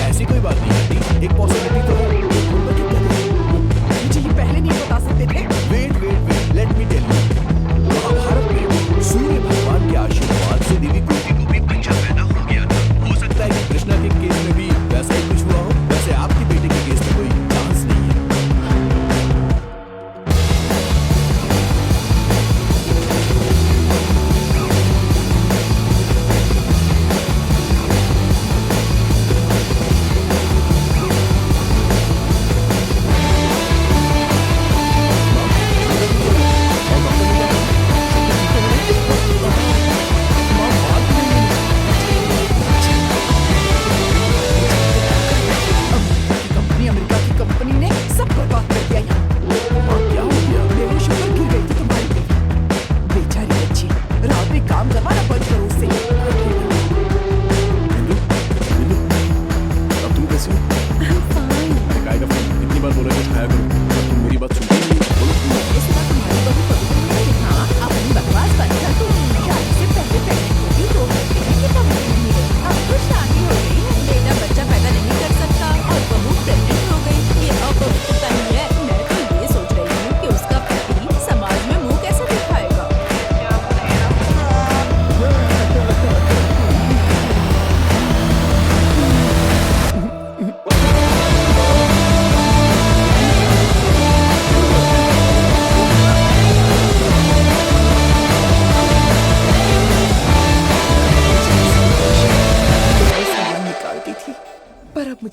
ऐसी कोई बात नहीं आंटी, एक पॉसिबिलिटी तो है। मुझे ये पहले नहीं बता सकते थे? Wait let me tell you. Mahabharat में सूर्य भगवान के आशीर्वाद से देवी कुंती को भी बच्चा पैदा हो गया था। हो सकता है कि कृष्णा के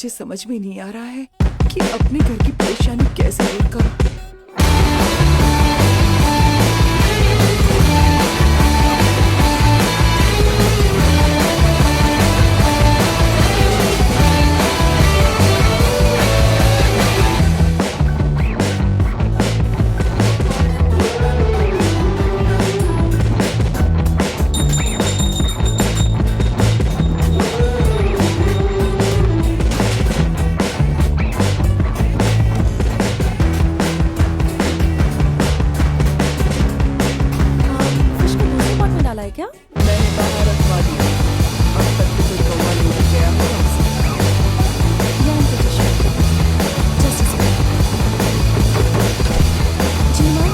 मुझे समझ में नहीं आ रहा है कि अपने घर की परेशानी कैसे दूर करूं। फिश को दूसरे पॉट में डाला है क्या? मैंने बाहर रखवा दिया। अब तक तो कोई कौवा नहीं उड़ गया होगा। Yeah, I'm pretty sure. Just a second. जी माँ?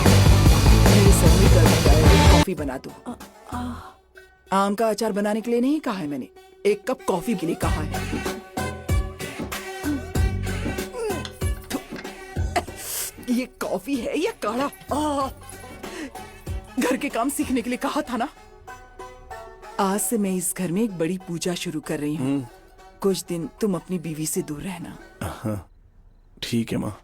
मेरे सर में दर्द होता है, कॉफी बना दो। आम का अचार बनाने के लिए नहीं कहा है मैंने, एक कप कॉफी के लिए कहा है। ये कॉफी है या काढ़ा? घर के काम सीखने के लिए कहा था ना। आज से मैं इस घर में एक बड़ी पूजा शुरू कर रही हूँ। कुछ दिन तुम अपनी बीवी से दूर रहना। हाँ, ठीक है माँ।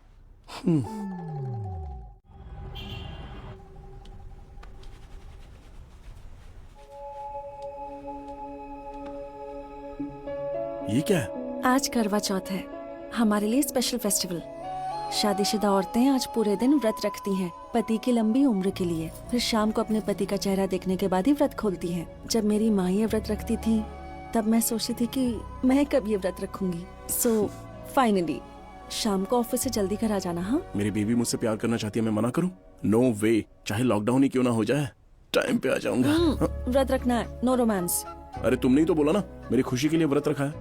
ये क्या है? आज करवा चौथ है, हमारे लिए स्पेशल फेस्टिवल। शादीशुदा औरतें आज पूरे दिन व्रत रखती हैं पति की लंबी उम्र के लिए। फिर शाम को अपने पति का चेहरा देखने के बाद ही व्रत खोलती हैं। जब मेरी माँ ये व्रत रखती थी तब मैं सोचती थी कि मैं कब ये व्रत रखूंगी। सो फाइनली शाम को ऑफिस से जल्दी घर आ जाना। हाँ, मेरी बीवी मुझसे प्यार करना चाहती है, मैं मना करूं? नो वे, चाहे लॉकडाउन ही क्यों ना हो जाए, टाइम पे आ जाऊंगा। व्रत रखना है, नो रोमांस। अरे तुमने ही तो बोला ना मेरी खुशी के लिए व्रत रखा है।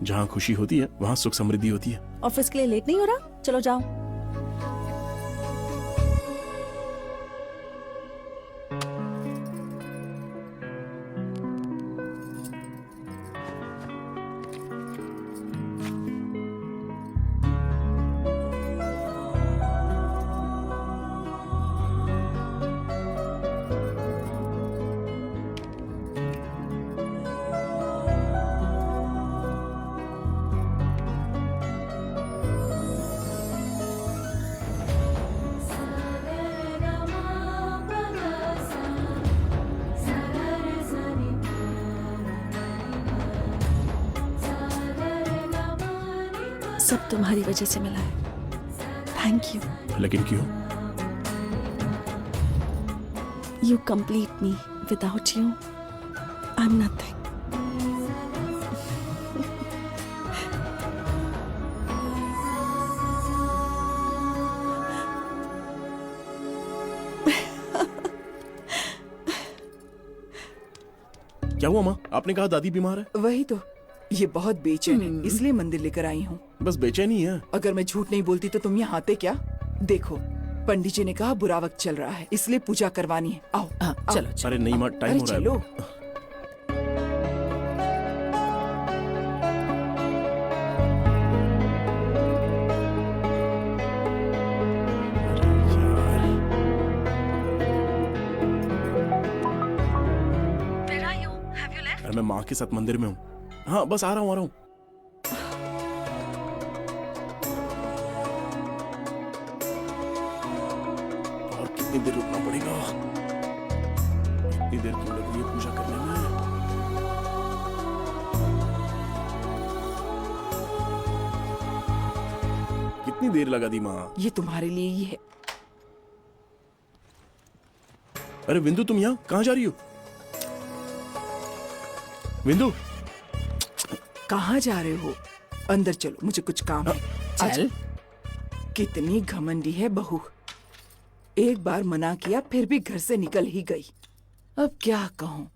जहाँ खुशी होती है वहाँ सुख समृद्धि होती है। ऑफिस के लिए लेट नहीं हो रहा? चलो जाओ। सब तुम्हारी वजह से मिला है। Thank you. लेकिन क्यों? You complete me. Without you, I'm nothing. क्या हुआ माँ? आपने कहा दादी बीमार है। वही तो, ये बहुत बेचैन है, इसलिए मंदिर लेकर आई हूँ। बस बेचैनी है। अगर मैं झूठ नहीं बोलती तो तुम यहाँ आते क्या? देखो, पंडित जी ने कहा बुरा वक्त चल रहा है, इसलिए पूजा करवानी है। आओ, आओ। चलो अरे नहीं माँ, टाइम हो रहा है। चलो। अरे मैं माँ के साथ मंदिर में हूँ। हाँ बस आ रहा हूँ। और कितनी देर रुकना पड़ेगा? इतनी देर क्यों लग रही है पूजा करने में? कितनी देर लगा दी माँ? ये तुम्हारे लिए ही है। अरे विंदु, तुम यहाँ कहाँ जा रही हो? विंदु, कहाँ जा रहे हो? अंदर चलो, मुझे कुछ काम है। चल। कितनी घमंडी है बहू, एक बार मना किया फिर भी घर से निकल ही गई। अब क्या कहूँ,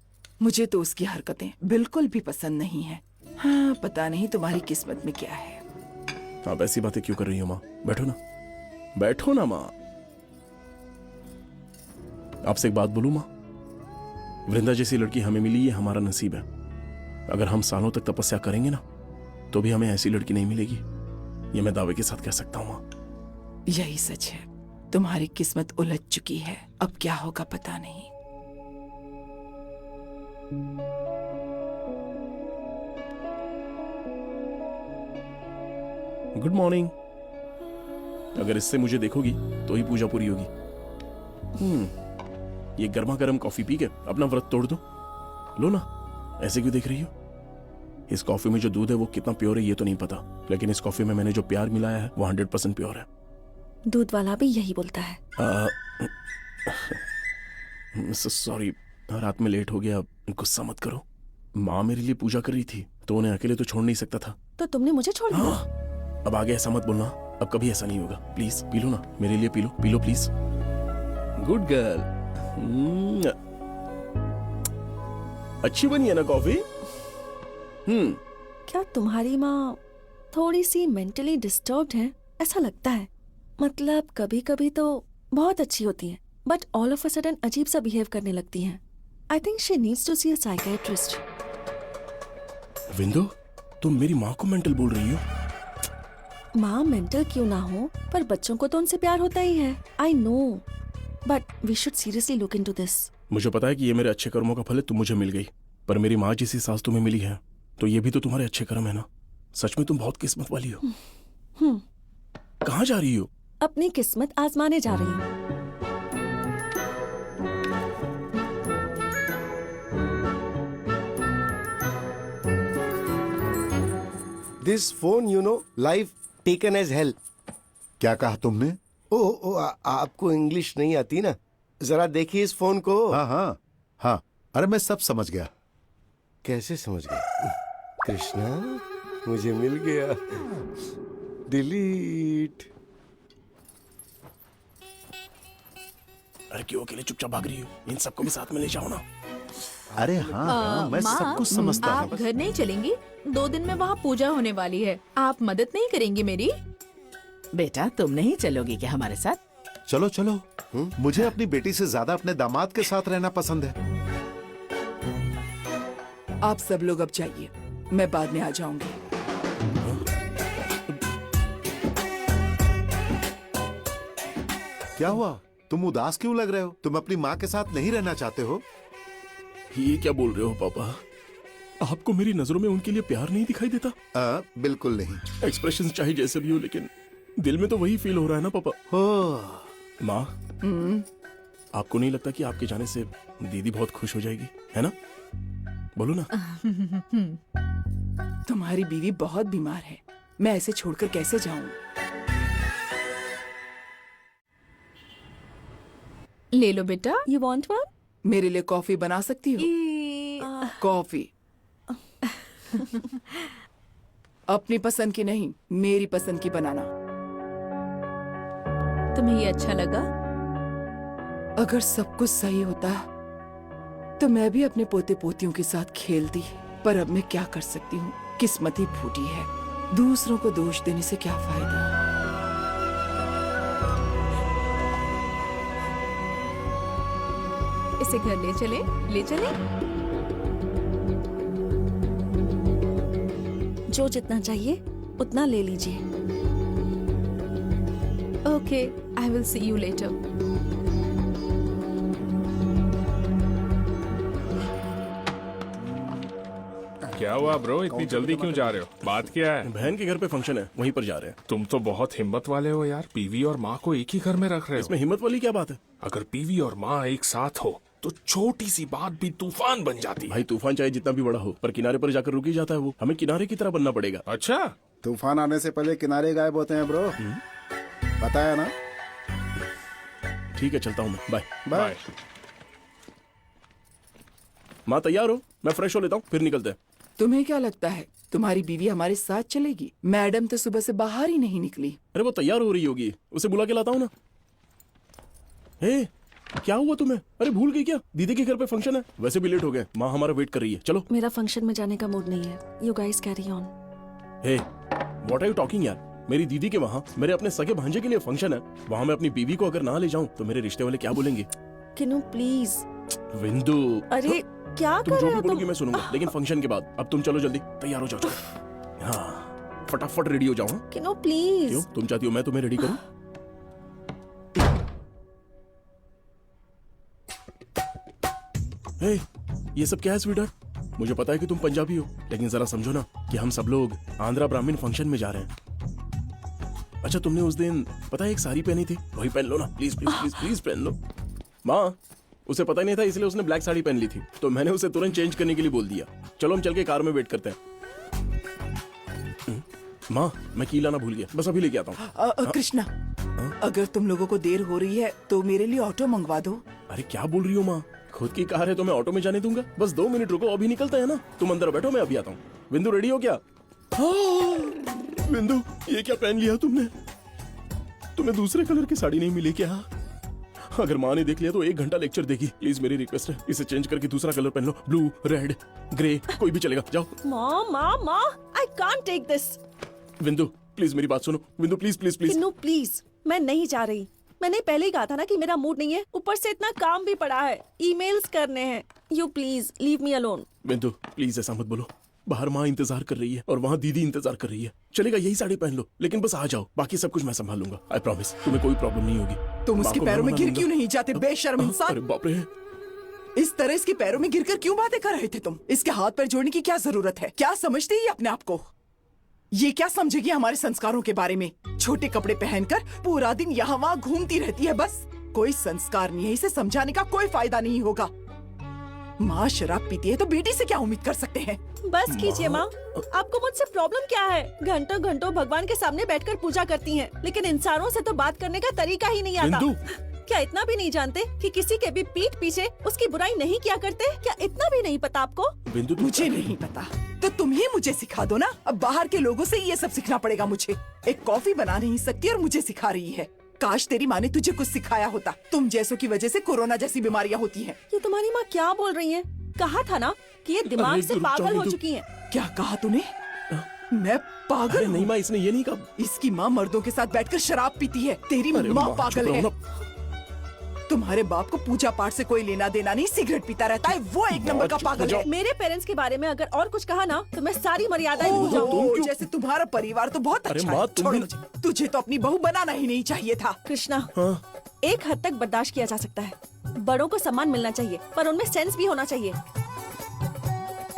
मुझे तो उसकी हरकतें बिल्कुल भी पसंद नहीं है। हाँ, पता नहीं तुम्हारी किस्मत में क्या है। आप ऐसी बातें क्यों कर रही हो माँ? बैठो ना, बैठो ना माँ। आपसे एक बात बोलूं माँ? वृंदा जैसी लड़की हमें मिली, ये हमारा नसीब है। अगर हम सालों तक तपस्या करेंगे ना तो भी हमें ऐसी लड़की नहीं मिलेगी, ये मैं दावे के साथ कह सकता हूँ माँ। यही सच है, तुम्हारी किस्मत उलझ चुकी है। अब क्या होगा पता नहीं। Good morning. अगर इससे मुझे देखोगी तो ही पूजा पूरी होगी। ये गर्मा गर्म कॉफी पी के अपना व्रत तोड़ दो। लो ना, ऐसे क्यों देख रही हो? इस कॉफी में जो दूध है वो कितना प्योर है ये तो नहीं पता, लेकिन इस कॉफी में मैंने जो प्यार मिलाया है वो 100% प्योर है। दूध वाला भी यही बोलता है। सॉरी, रात में लेट हो गया, गुस्सा मत करो। माँ मेरे लिए पूजा कर रही थी तो उन्हें अकेले तो छोड़ नहीं सकता था। तो तुमने मुझे छोड़ दिया। अब आगे ऐसा मत बोलना, अब कभी ऐसा नहीं होगा। प्लीज पी लो ना, मेरे लिए P low, P low please. Good girl. अच्छी बनी है ना कॉफी? क्या तुम्हारी माँ थोड़ी सी मेंटली डिस्टर्ब्ड है? ऐसा लगता है। मतलब कभी कभी तो बहुत अच्छी होती है, but all of a sudden अजीब सा बिहेव करने लगती हैं। I think she needs to see a psychiatrist. Vindo, तुम मेरी माँ को मेंटल बोल रही हो? माँ मेंटल क्यों ना हो, पर बच्चों को तो उनसे प्यार होता ही है। I know, but we should seriously look into this. मुझे पता है कि ये मेरे अच्छे कर्मों का फल है, तुम मुझे मिल गई, पर मेरी माँ जैसी सास तुम्हें मिली है तो ये भी तो तुम्हारे अच्छे कर्म है ना। सच में तुम बहुत किस्मत वाली हो। कहाँ जा रही हो? अपनी किस्मत आजमाने जा रही हूँ। This phone you know life taken as help. क्या कहा तुमने? आपको इंग्लिश नहीं आती ना, जरा देखिए इस फोन को। हाँ हाँ हाँ, अरे मैं सब समझ गया। कैसे समझ गए? कृष्णा, मुझे मिल गया। डिलीट। अरे क्यों अकेले चुपचाप भाग रही हो? इन सबको भी साथ में ले जाओ ना। अरे हाँ, मैं सब कुछ समझता आप हूँ। घर नहीं चलेंगी? 2 दिन में वहाँ पूजा होने वाली है, आप मदद नहीं करेंगी मेरी? बेटा तुम नहीं चलोगी क्या हमारे साथ? चलो चलो, मुझे अपनी बेटी से ज्यादा अपने दामाद के साथ रहना पसंद है। आप सब लोग अब जाइए, मैं बाद में आ जाऊंगी। क्या हुआ? तुम उदास क्यों लग रहे हो? तुम अपनी माँ के साथ नहीं रहना चाहते हो? ये क्या बोल रहे हो पापा? आपको मेरी नजरों में उनके लिए प्यार नहीं दिखाई देता? बिल्कुल नहीं। एक्सप्रेशंस चाहे जैसे भी हो, लेकिन दिल में तो वही फील हो रहा है ना पापा। माँ, आपको नहीं लगता कि आपके जाने से दीदी बहुत खुश हो जाएगी, है ना? बोलो ना। तुम्हारी बीवी बहुत बीमार है, मैं ऐसे छोड़कर कैसे जाऊं? ले लो बेटा। You want one? मेरे लिए कॉफी बना सकती हो? कॉफी अपनी पसंद की नहीं, मेरी पसंद की बनाना। तुम्हें ये अच्छा लगा? अगर सब कुछ सही होता तो मैं भी अपने पोते पोतियों के साथ खेलती, पर अब मैं क्या कर सकती हूँ, किस्मत ही फूटी है। दूसरों को दोष देने से क्या फायदा। इसे घर ले चले, ले चले। जो जितना चाहिए उतना ले लीजिए। Okay, I will see you letter. क्या हुआ ब्रो, इतनी जल्दी क्यों जा रहे हो? बात क्या है? बहन के घर पे फंक्शन है, वहीं पर जा रहे हैं। तुम तो बहुत हिम्मत वाले हो यार, पीवी और माँ को एक ही घर में रख रहे हो। इसमें हिम्मत वाली क्या बात है? अगर पीवी और माँ एक साथ हो तो छोटी सी बात भी तूफान बन जाती है। भाई तूफान चाहे जितना भी बड़ा हो, पर किनारे पर जाकर रुक ही जाता है वो। हमें किनारे की तरह बनना पड़ेगा। अच्छा, तूफान आने से पहले किनारे गायब होते हैं ब्रो, पता है ना? ठीक है, चलता हूँ मैं। Bye bye. माँ तैयार हो? मैं फ्रेश हो लेता हूँ, फिर निकलते हैं। तुम्हें क्या लगता है तुम्हारी बीवी हमारे साथ चलेगी? मैडम तो सुबह से बाहर ही नहीं निकली। अरे वो तैयार हो रही होगी, उसे बुला के लाता हूँ ना। हे, क्या हुआ तुम्हें? अरे भूल गई क्या? दीदी के घर पे फंक्शन है, वैसे भी लेट हो गए। माँ हमारा वेट कर रही है, चलो। मेरा फंक्शन में जाने का मूड नहीं है। You guys carry on. Hey, what are you talking यार? मेरी दीदी के वहाँ मेरे अपने सगे भांजे के लिए फंक्शन है, वहाँ मैं अपनी बीवी को अगर ना ले जाऊँ तो मेरे रिश्ते वाले क्या बोलेंगे? Can you please? विंदु, अरे क्या तुम कर जो रहे भी हो बोलोगी तुम? मैं सुनूंगा, लेकिन फंक्शन के बाद। अब तुम चलो, जल्दी तैयार हो जाओ। हाँ, फटाफट रेडी हो जाओ। हाँ? Can you please? क्यों, तुम चाहती हो मैं तुम्हें रेडी करूं? हे, ये सब क्या है स्वीटहार्ट? मुझे पता है कि तुम पंजाबी हो, लेकिन जरा समझो ना कि हम सब लोग आंध्रा ब्राह्मण फंक्शन में जा रहे हैं। अच्छा तुमने उस दिन पता है एक साड़ी पहनी थी, वही पहन लो ना प्लीज प्लीज प्लीज प्लीज पहन लो। माँ उसे पता ही नहीं था इसलिए उसने ब्लैक साड़ी पहन ली थी, तो मैंने उसे तुरंत चेंज करने के लिए बोल दिया। चलो हम चल के कार में वेट करते हैं। माँ मैं की लाना भूल गया, बस अभी लेके आता हूँ। कृष्णा, अगर तुम लोगों को देर हो रही है तो मेरे लिए ऑटो मंगवा दो। अरे क्या बोल रही हो माँ, खुद की कार है तो मैं ऑटो में जाने दूंगा। बस 2 मिनट रुको, अभी निकलता है ना। तुम अंदर बैठो, मैं अभी आता हूँ। बिंदु रेडी हो क्या? हाँ। बिंदु ये क्या पहन लिया तुमने? तुम्हें दूसरे कलर की साड़ी नहीं मिली क्या? अगर माँ ने देख लिया तो 1 घंटा लेक्चर देगी। प्लीज मेरी रिक्वेस्ट है, इसे चेंज करके दूसरा कलर पहन लो, ब्लू, रेड, ग्रे, कोई भी चलेगा। जाओ। माँ I can't take this. Bindu please मेरी बात सुनो। Bindu please please please. No please, मैं नहीं जा रही। मैंने पहले ही कहा था ना कि मेरा मूड नहीं है, ऊपर से इतना काम भी पड़ा है, ईमेल्स करने हैं। You please leave me alone. बिंदु प्लीज ऐसा मत बोलो, बाहर माँ इंतजार कर रही है और वहाँ दीदी इंतजार कर रही है। चलेगा यही साड़ी पहन लो, लेकिन बस आ जाओ, बाकी सब कुछ मैं संभाल लूंगा। आई प्रॉमिस, तुम्हें कोई प्रॉब्लम नहीं होगी। तुम माँ उसके को पैरों में मैं गिर मना क्यों लूंगा। नहीं जाते बेशर्म इंसान? अरे बाप रे, इस तरह इसके पैरों में गिरकर क्यों बातें कर रहे थे तुम? इसके हाथ पैर जोड़ने की क्या जरूरत है? क्या समझते ही अपने आप को? ये क्या समझेगी हमारे संस्कारों के बारे में? छोटे कपड़े पहनकर पूरा दिन यहाँ वहाँ घूमती रहती है, बस कोई संस्कार नहीं है। इसे समझाने का कोई फायदा नहीं होगा। माँ शराब पीती है तो बेटी से क्या उम्मीद कर सकते हैं? बस कीजिए माँ, आपको मुझसे प्रॉब्लम क्या है? घंटों घंटों भगवान के सामने बैठकर पूजा करती हैं, लेकिन इंसानों से तो बात करने का तरीका ही नहीं आता। क्या इतना भी नहीं जानते कि किसी के भी पीठ पीछे उसकी बुराई नहीं किया करते? क्या इतना भी नहीं पता आपको? बिंदु मुझे नहीं पता तो तुम ही मुझे सिखा दो ना। अब बाहर के लोगों से ये सब सीखना पड़ेगा मुझे। एक कॉफी बना नहीं सकती और मुझे सिखा रही है। काश तेरी माँ ने तुझे कुछ सिखाया होता। तुम जैसों की वजह से कोरोना जैसी बीमारियाँ होती हैं। ये तुम्हारी माँ क्या बोल रही है? कहा था ना कि ये दिमाग अरे से रुक जाओ पागल हो बिंदु। चुकी हैं। क्या कहा तूने? मैं पागल अरे नहीं हूँ? माँ, इसने ये नहीं कहा। इसकी माँ मर्दों के साथ बैठकर शराब पीती है। तेरी अरे माँ माँ, पागल चुप है। रहो ना। तुम्हारे बाप को पूजा पाठ से कोई लेना देना नहीं, सिगरेट पीता रहता है, वो एक नंबर का चुप हो पागल जाओ। है। मेरे पेरेंट्स के बारे में अगर और कुछ कहा ना तो मैं सारी मर्यादाएं भूल ओहो, जाऊंगी। जैसे तुम्हारा परिवार तो बहुत अरे अच्छा माँ, है। तुम छोड़ भी- मुझे। तुझे तो अपनी बहू बनाना ही नहीं चाहिए था। कृष्णा, हाँ। एक हद तक बर्दाश्त किया जा सकता है। बड़ों को सम्मान मिलना चाहिए, पर उनमें सेंस भी होना चाहिए।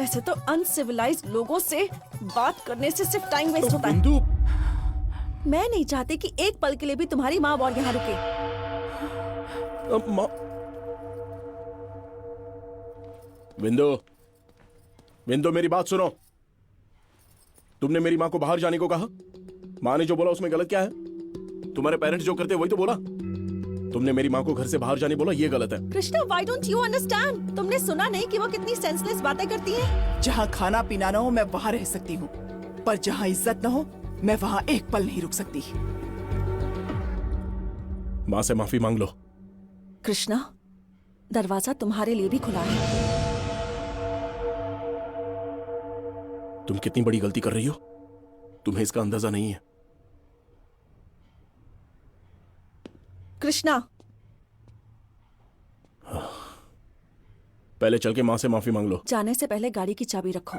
ऐसे तो अनसिविलाइज्ड लोगों से बात करने से सिर्फ टाइम वेस्ट होता है। बिंदु मैं नहीं चाहती कि एक पल के लिए भी तुम्हारी माँ और यहाँ रुके। माँ। बिंदु बिंदु मेरी बात सुनो। तुमने मेरी माँ को बाहर जाने को कहा। माँ ने जो बोला उसमें गलत क्या है? तुम्हारे पेरेंट्स जो करते वही तो बोला। तुमने मेरी माँ को घर से बाहर जाने बोला, ये गलत है। Krishna, why don't you understand? तुमने सुना नहीं कि वो कितनी सेंसलेस बातें करती है? जहाँ खाना पीना न हो मैं वहाँ रह सकती हूँ, पर जहाँ इज्जत न हो मैं वहाँ एक पल नहीं रुक सकती। माँ से माफी मांग लो। कृष्णा, दरवाजा तुम्हारे लिए भी खुला है। तुम कितनी बड़ी गलती कर रही हो, तुम्हें इसका अंदाजा नहीं है। कृष्णा, पहले चल के माँ से माफी मांग लो। जाने से पहले गाड़ी की चाबी रखो।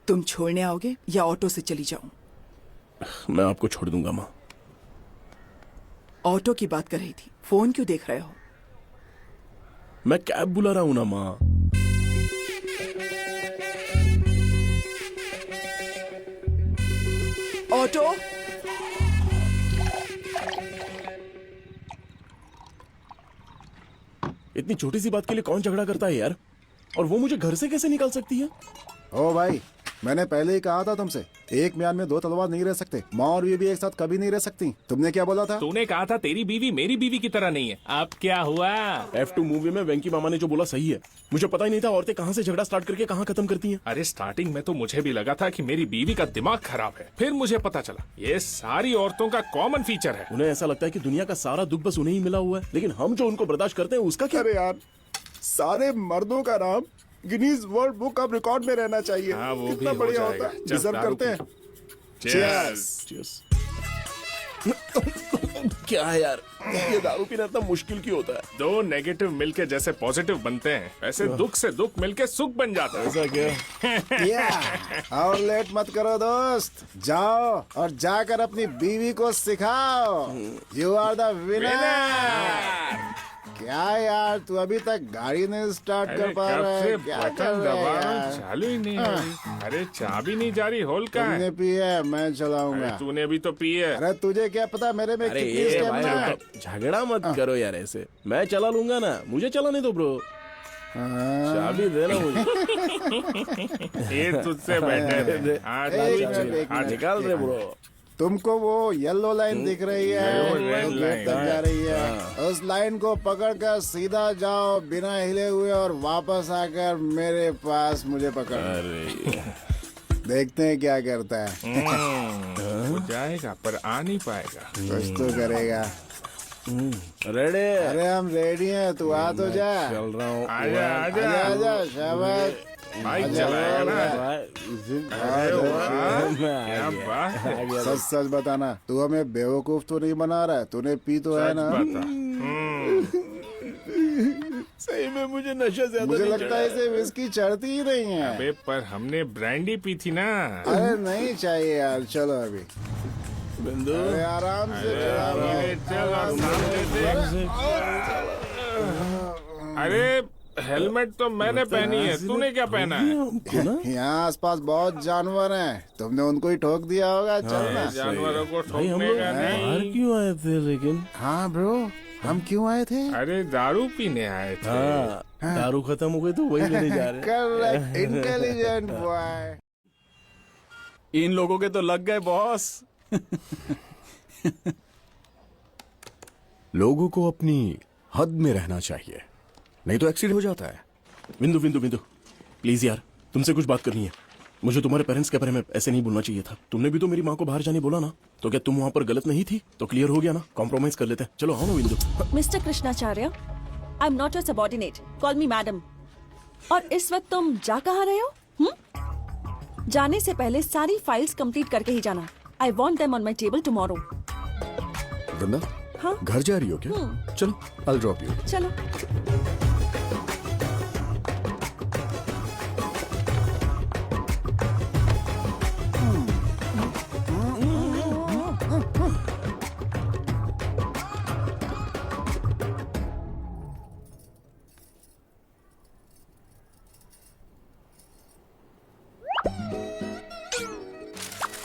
तुम छोड़ने आओगे या ऑटो से चली जाऊं? मैं आपको छोड़ दूंगा माँ। ऑटो की बात कर रही थी, फोन क्यों देख रहे हो? मैं कैब बुला रहा हूं ना माँ। ऑटो, इतनी छोटी सी बात के लिए कौन झगड़ा करता है यार? और वो मुझे घर से कैसे निकाल सकती है? ओ भाई, मैंने पहले ही कहा था तुमसे, एक म्यान में 2 तलवार नहीं रह सकते। माँ और बीवी एक साथ कभी नहीं रह सकती। तुमने क्या बोला था? तूने कहा था तेरी बीवी मेरी बीवी की तरह नहीं है। अब क्या हुआ? F2 मूवी में वेंकी मामा ने जो बोला सही है। मुझे पता ही नहीं था औरतें कहाँ से झगड़ा स्टार्ट करके कहाँ खत्म करती हैं। अरे स्टार्टिंग में तो मुझे भी लगा था कि मेरी बीवी का दिमाग खराब है, फिर मुझे पता चला ये सारी औरतों का कॉमन फीचर है। उन्हें ऐसा लगता है कि दुनिया का सारा दुख बस उन्हें ही मिला हुआ है, लेकिन हम जो उनको बर्दाश्त करते हैं उसका क्या? अरे यार, सारे मर्दों का नाम Guinness world book of record में रहना चाहिए। हाँ, वो कितना भी हो बढ़िया जाएगा। होता है। चल, डिजर्व दारू करते पी। हैं। Cheers. Cheers. क्या है यार, ये दारू पीना इतना मुश्किल क्यों होता है? दो नेगेटिव मिलके जैसे पॉजिटिव बनते हैं, वैसे दुख से दुख मिलके सुख बन जाता है। ऐसा क्या? और लेट मत करो दोस्त, जाओ और जाकर अपनी बीवी को सिखाओ। You are the winner. क्या यार, तू अभी तक गाड़ी नहीं स्टार्ट कर पा रहा कब से है? क्या कर बटन रहा दबा है रहा हूं, यार? चालू ही नहीं हो रही। अरे चाबी नहीं जा रही, होल का तुमने है। पी है, मैं चलाऊंगा। अरे तूने भी तो पी है। अरे तुझे क्या पता मेरे में अरे कितनी ये स्टेमिना है? भाई, झगड़ा मत करो यार ऐसे। मैं चला लूंगा ना, मुझे चलाने दो ब्रो। चाबी देना मुझे। ये तुझसे बेटर है। हाँ, एक मिनट, एक मिनट। निकाल दे ब्रो। तुमको वो येलो लाइन दिख रही है, वो वो रेड गेट लाइन। तक जा रही है। उस लाइन को पकड़कर सीधा जाओ बिना हिले हुए और वापस आकर मेरे पास मुझे पकड़। देखते हैं क्या करता है। वो जाएगा पर आ नहीं पाएगा। कुछ तो करेगा। रेडी? अरे हम रेडी हैं, तू आ तो जा। चल रहा हूँ। आजा आजा आजा आजा, शाबाश। बाइक आजा, चलाएगा ना। आजा। अरे वाह, क्या बात है। सच सच बताना, तू हमें बेवकूफ तो नहीं बना रहा है? तूने पी तो है सच ना? बता। सही में मुझे नशा ज्यादा मुझे नहीं लगता है इसे विस्की चढ़ती ही नहीं है। अबे पर हमने ब्रांडी पी थी ना। अरे नहीं चाहिए यार, चलो अभी। बिंदु। अरे आराम से चलाओ। अरे चल और सामने देख। अरे हेलमेट तो मैंने पहनी है, तूने क्या पहना है? यहाँ आसपास बहुत जानवर हैं, तुमने उनको ही ठोक दिया होगा। चलना। जानवरों को भाई हम ठोकने लोग का बाहर नहीं। क्यों आए थे लेकिन? हाँ ब्रो, हम क्यों आए थे? अरे दारू पीने आए थे। हाँ, दारू खत्म हो गई तो वही लेने जा रहे हैं। Correct, intelligent boy. इन लोगों के तो लग गए बॉस। लोगों को अपनी हद में रहना चाहिए, नहीं तो एक्सीडेंट हो जाता है। बिंदु बिंदु बिंदु, प्लीज यार, तुमसे कुछ बात करनी है। मुझे तुम्हारे पेरेंट्स के बारे में ऐसे नहीं बोलना चाहिए था। तुमने भी तो मेरी माँ को बाहर जाने बोला ना, तो क्या तुम वहाँ पर गलत नहीं थी? तो क्लियर हो गया ना, कॉम्प्रोमाइज कर लेते हैं। चलो आओ ना बिंदु। Mister Krishnacharya, I am not your subordinate, call me madam. और इस वक्त तुम जा कहाँ रहे हो? जाने से पहले सारी फाइल्स कंप्लीट करके ही जाना। I want them on my table tomorrow. Vrinda, हाँ घर जा रही हो क्या? चलो, I'll drop you. चलो।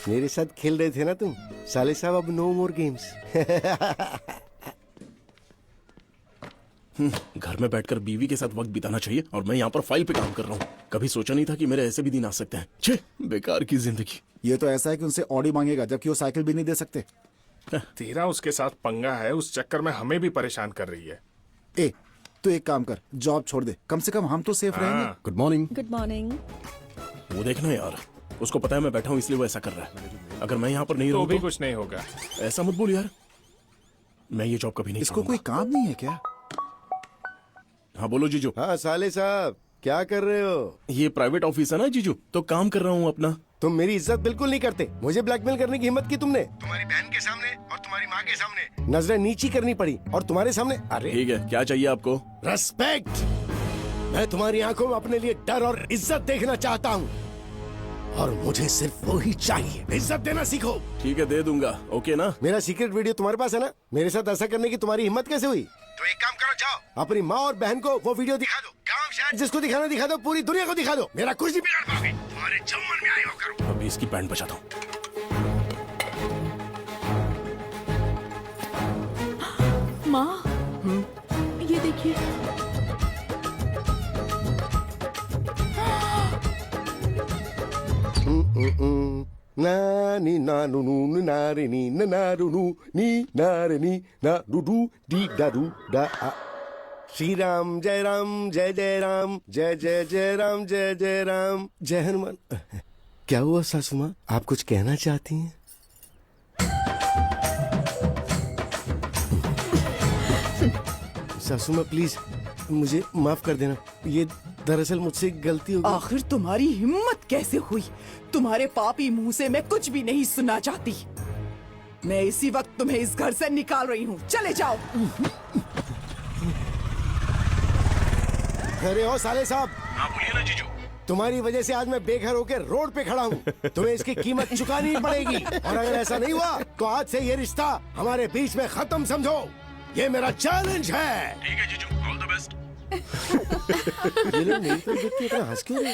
मेरे साथ खेल रहे थे ना तुम साले साहब, अब नो मोर गेम्स। घर में बैठकर बीवी के साथ वक्त बिताना चाहिए और मैं यहाँ पर फाइल पे काम कर रहा हूँ। कभी सोचा नहीं था कि मेरे ऐसे भी दिन आ सकते हैं। छे, बेकार की जिंदगी। ये तो ऐसा है कि उनसे ऑडी मांगेगा जबकि वो साइकिल भी नहीं दे सकते। तेरा उसके साथ पंगा है, उस चक्कर में हमें भी परेशान कर रही है। ए, तू एक काम कर, जॉब छोड़ दे, कम से कम हम तो सेफ रहेंगे। Good morning. Good morning. वो देखना यार, उसको पता है मैं बैठा हूँ इसलिए वो ऐसा कर रहा है। अगर मैं यहाँ पर नहीं तो रहूँ भी तो कुछ नहीं होगा। ऐसा मत बोल यार, मैं ये जॉब कभी नहीं इसको कोई छोड़ूंगा। काम नहीं है क्या? हाँ बोलो जीजू। हाँ साले साहब, क्या कर रहे हो? ये प्राइवेट ऑफिस है ना जीजू, तो काम कर रहा हूँ अपना। तुम मेरी इज्जत बिल्कुल नहीं करते। मुझे ब्लैकमेल करने की हिम्मत की तुमने। तुम्हारी बहन के सामने और तुम्हारी माँ के सामने नजरें नीची करनी पड़ी, और तुम्हारे सामने अरे ठीक है, क्या चाहिए आपको? रेस्पेक्ट। मैं तुम्हारी आंखों में अपने लिए डर और इज्जत देखना चाहता हूँ, और मुझे सिर्फ वो ही चाहिए। इज्जत देना सीखो। ठीक है, दे दूंगा। ओके ना? मेरा सीक्रेट वीडियो तुम्हारे पास है ना? मेरे साथ ऐसा करने की तुम्हारी हिम्मत कैसे हुई? तो एक काम करो, जाओ अपनी माँ और बहन को वो वीडियो दिखा दो। गांव शहर जिसको दिखाना दिखा दो, पूरी दुनिया को दिखा दो। मेरा कुछ नहीं बिगाड़ पाओगे। तुम्हारे जो मन में आए वो करो। अभी इसकी पैंट बचाता हूँ। माँ, ये देखिए। नानी नानू नू नारे नी नारू नू नी नारे नी नारू डी डारू डा। श्री राम जय राम, जय जय राम, जय जय जय राम, जय जय राम, जय हनुमान। क्या हुआ सासू माँ, आप कुछ कहना चाहती हैं? सासू माँ प्लीज मुझे माफ कर देना, ये दरअसल मुझसे गलती हो गई। आखिर तुम्हारी हिम्मत कैसे हुई? तुम्हारे पापी मुंह से मैं कुछ भी नहीं सुनना चाहती। मैं इसी वक्त तुम्हें इस घर से निकाल रही हूँ। चले जाओ। अरे ओ साले साहब। हाँ बोलिए ना जीजू। तुम्हारी वजह से आज मैं बेघर होकर रोड पे खड़ा हूँ। तुम्हें इसकी कीमत चुकानी पड़ेगी, और अगर ऐसा नहीं हुआ तो आज से ये रिश्ता हमारे बीच में खत्म समझो। ये मेरा चैलेंज है। ठीक है जीजू, ऑल द बेस्ट। ये लोग मेरी तरफ देख के इतना हंस क्यों रहे?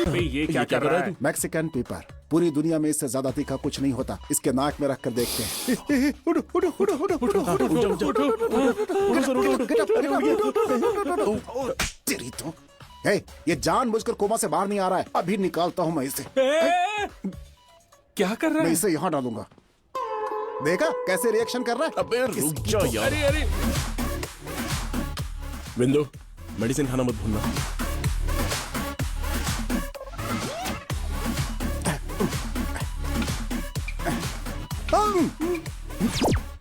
अबे ये क्या कर रहा है? मैक्सिकन पेपर, पूरी दुनिया में इससे ज्यादा तीखा कुछ नहीं होता। इसके नाक में रख कर देखते हैं। उड़ो, उड़ो, उड़ो, उड़ो, उड़ो, उड़ो, उड़ो, उड़ो, तेरी तो। हे, ये जानबूझकर कोमा से बाहर नहीं आ रहा है। अभी निकालता हूँ मैं इसे। क्या कर रहा मैं है? इसे यहाँ डालूंगा। देखा कैसे रिएक्शन कर रहा है? अबे रुक जा यार। अरे अरे विंदो, मेडिसिन खाना मत भूलना।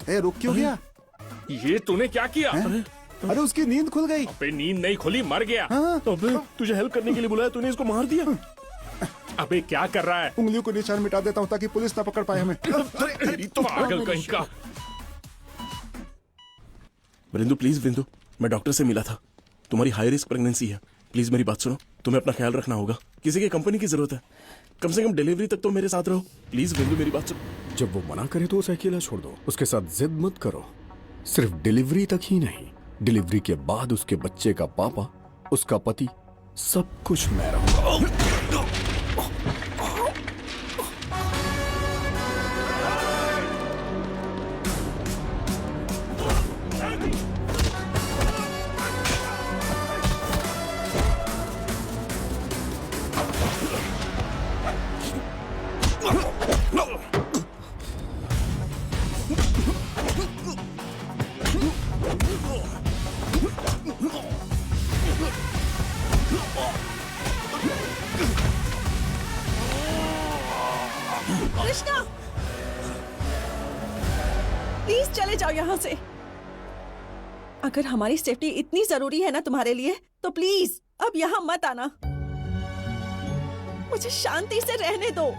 ए, रुक क्यों गया? ये तूने क्या किया? अरे उसकी नींद खुल गई। अबे नींद नहीं खुली, मर गया। अबे तुझे हेल्प करने के लिए बुलाया, तूने इसको मार दिया। अबे क्या कर रहा है? उंगलियों को निशान मिटा देता हूँ ताकि पुलिस ना पकड़ पाए हमें। तेरी तो पागल कहीं का। विंदु प्लीज, विंदु मैं डॉक्टर से मिला था। तुम्हारी हाई रिस्क प्रेगनेंसी है। प्लीज मेरी बात सुनो, तुम्हें अपना ख्याल रखना होगा। किसी की कंपनी की जरूरत है। कम से कम डिलीवरी तक तो मेरे साथ रहो। प्लीज विंदु मेरी बात सुनो। जब वो मना करे तो उसे अकेला छोड़ दो। उसके साथ जिद मत करो। सिर्फ डिलीवरी तक ही नहीं, डिलीवरी के बाद उसके बच्चे का पापा, उसका पति, सब कुछ मैं रहूंगा। कृष्णा, प्लीज चले जाओ यहाँ से। अगर हमारी सेफ्टी इतनी जरूरी है ना तुम्हारे लिए, तो प्लीज अब यहाँ मत आना। मुझे शांति से रहने दो।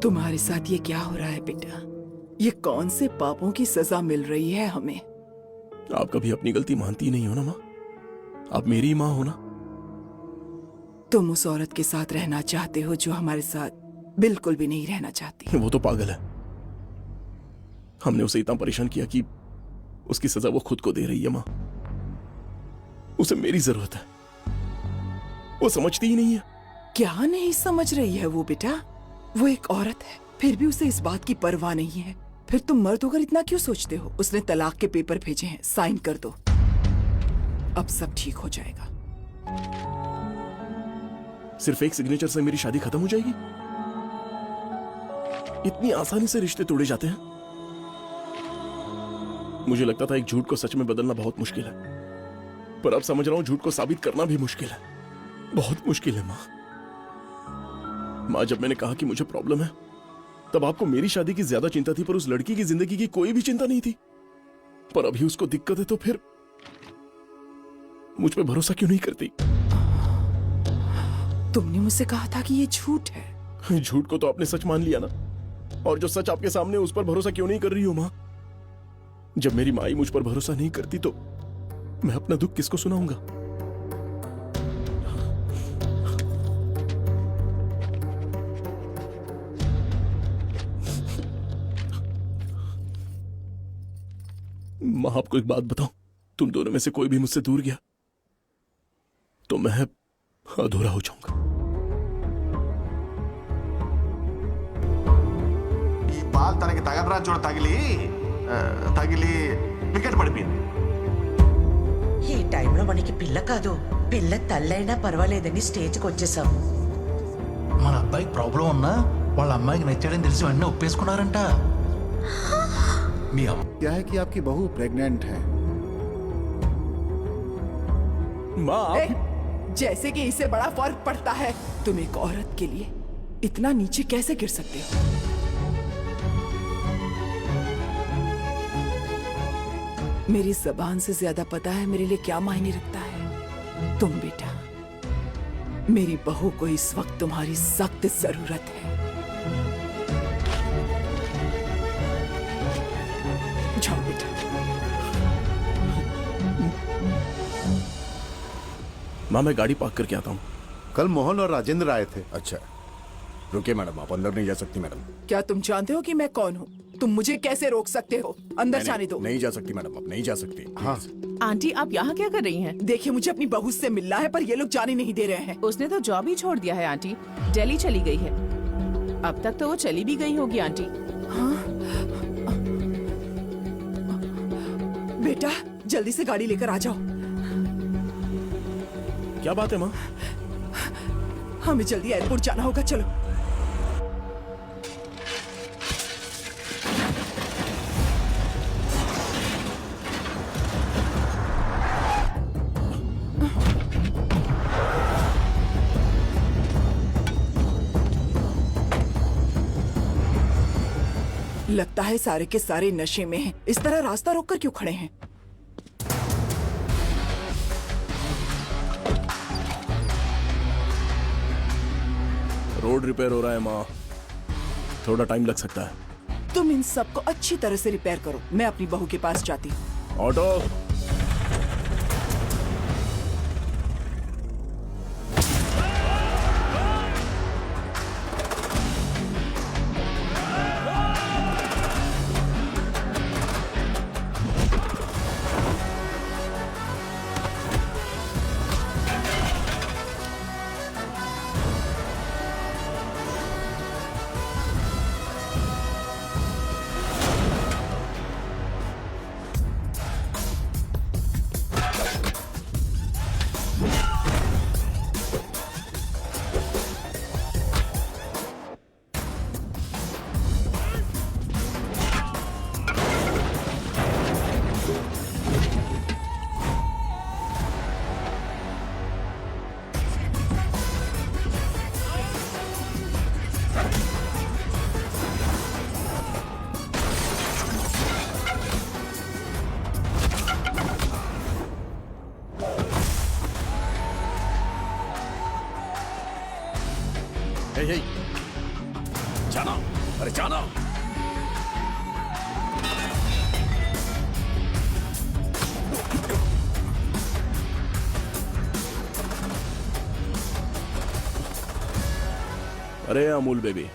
तुम्हारे साथ ये क्या हो रहा है बेटा? ये कौन से पापों की सजा मिल रही है हमें? आप कभी अपनी गलती मानती नहीं हो ना माँ। आप मेरी माँ हो ना। तुम उस औरत के साथ रहना चाहते हो जो हमारे साथ बिल्कुल भी नहीं रहना चाहती। वो तो पागल है। हमने उसे इतना परेशान किया कि उसकी सजा वो खुद को दे रही है माँ। उसे मेरी जरूरत है, वो समझती ही नहीं है। क्या नहीं समझ रही है वो बेटा? वो एक औरत है, फिर भी उसे इस बात की परवाह नहीं है। फिर तुम मर्द होकर इतना क्यों सोचते हो? उसने तलाक के पेपर भेजे हैं, साइन कर दो। अब सब ठीक हो जाएगा। सिर्फ एक सिग्नेचर से मेरी शादी खत्म हो जाएगी? इतनी आसानी से रिश्ते तोड़े जाते हैं? मुझे लगता था एक झूठ को सच में बदलना बहुत मुश्किल है, पर अब समझ रहा हूं झूठ को साबित करना भी मुश्किल है। बहुत मुश्किल है माँ। माँ, जब मैंने कहा कि मुझे प्रॉब्लम है, तब आपको मेरी शादी की ज्यादा चिंता थी, पर उस लड़की की जिंदगी की कोई भी चिंता नहीं थी। पर अभी उसको दिक्कत है तो फिर मुझ पे भरोसा क्यों नहीं करती? तुमने मुझसे कहा था कि ये झूठ है। झूठ को तो आपने सच मान लिया ना, और जो सच आपके सामने उस पर भरोसा क्यों नहीं कर रही हो माँ? जब मेरी माँ ही मुझ पर भरोसा नहीं करती तो मैं अपना दुख किसको सुनाऊंगा? माँ, आपको एक बात बताऊं, तुम दोनों में से कोई भी मुझसे दूर गया तो मैं अधूरा हो जाऊंगा। బాల్ తనకి తగలరా చూడ తగిలి వికెట్ పడిపోయింది. ఈ టైంలో మనకి పిల్ల కాదు, పిల్ల తల్లైనా పర్వాలేదని స్టేజ్కి వచ్చేసాం. మన అబ్బాయికి ప్రాబ్లం ఉన్నా వాళ్ళ అమ్మాయికి నచ్చాడని తెలిసి వెంటనే ఒప్పేసుకున్నారంట. మీ అమ్మ किया है कि आपकी बहू प्रेग्नेंट है। माँ ए, जैसे कि इससे बड़ा फर्क पड़ता है। तुम एक औरत के लिए इतना नीचे कैसे गिर सकते हो? मेरी जबान से ज्यादा पता है मेरे लिए क्या मायने रखता है। तुम बेटा, मेरी बहू को इस वक्त तुम्हारी सख्त जरूरत है। जाओ बेटा। माँ मैं गाड़ी पार्क करके आता हूँ। कल मोहन और राजेंद्र आए थे। अच्छा रुकिए मैडम, आप अंदर नहीं जा सकती मैडम। क्या तुम जानते हो कि मैं कौन हूँ? तुम मुझे कैसे रोक सकते हो? अंदर जाने दो। नहीं जा सकती मैडम, आप नहीं जा सकती। हाँ आंटी आप यहाँ क्या कर रही हैं? देखिए मुझे अपनी बहू से मिलना है पर ये लोग जाने नहीं दे रहे हैं। उसने तो जॉब ही छोड़ दिया है आंटी, दिल्ली चली गई है। अब तक तो वो चली भी गई होगी आंटी। बेटा जल्दी से गाड़ी लेकर आ जाओ। क्या बात है माँ? हमें जल्दी एयरपोर्ट जाना होगा, चलो। लगता है सारे के सारे नशे में हैं। इस तरह रास्ता रोककर क्यों खड़े हैं? रोड रिपेयर हो रहा है माँ, थोड़ा टाइम लग सकता है। तुम इन सबको अच्छी तरह से रिपेयर करो, मैं अपनी बहू के पास जाती हूँ। ऑटो। हे, जाना, अरे जाना। अरे अमूल बेबी,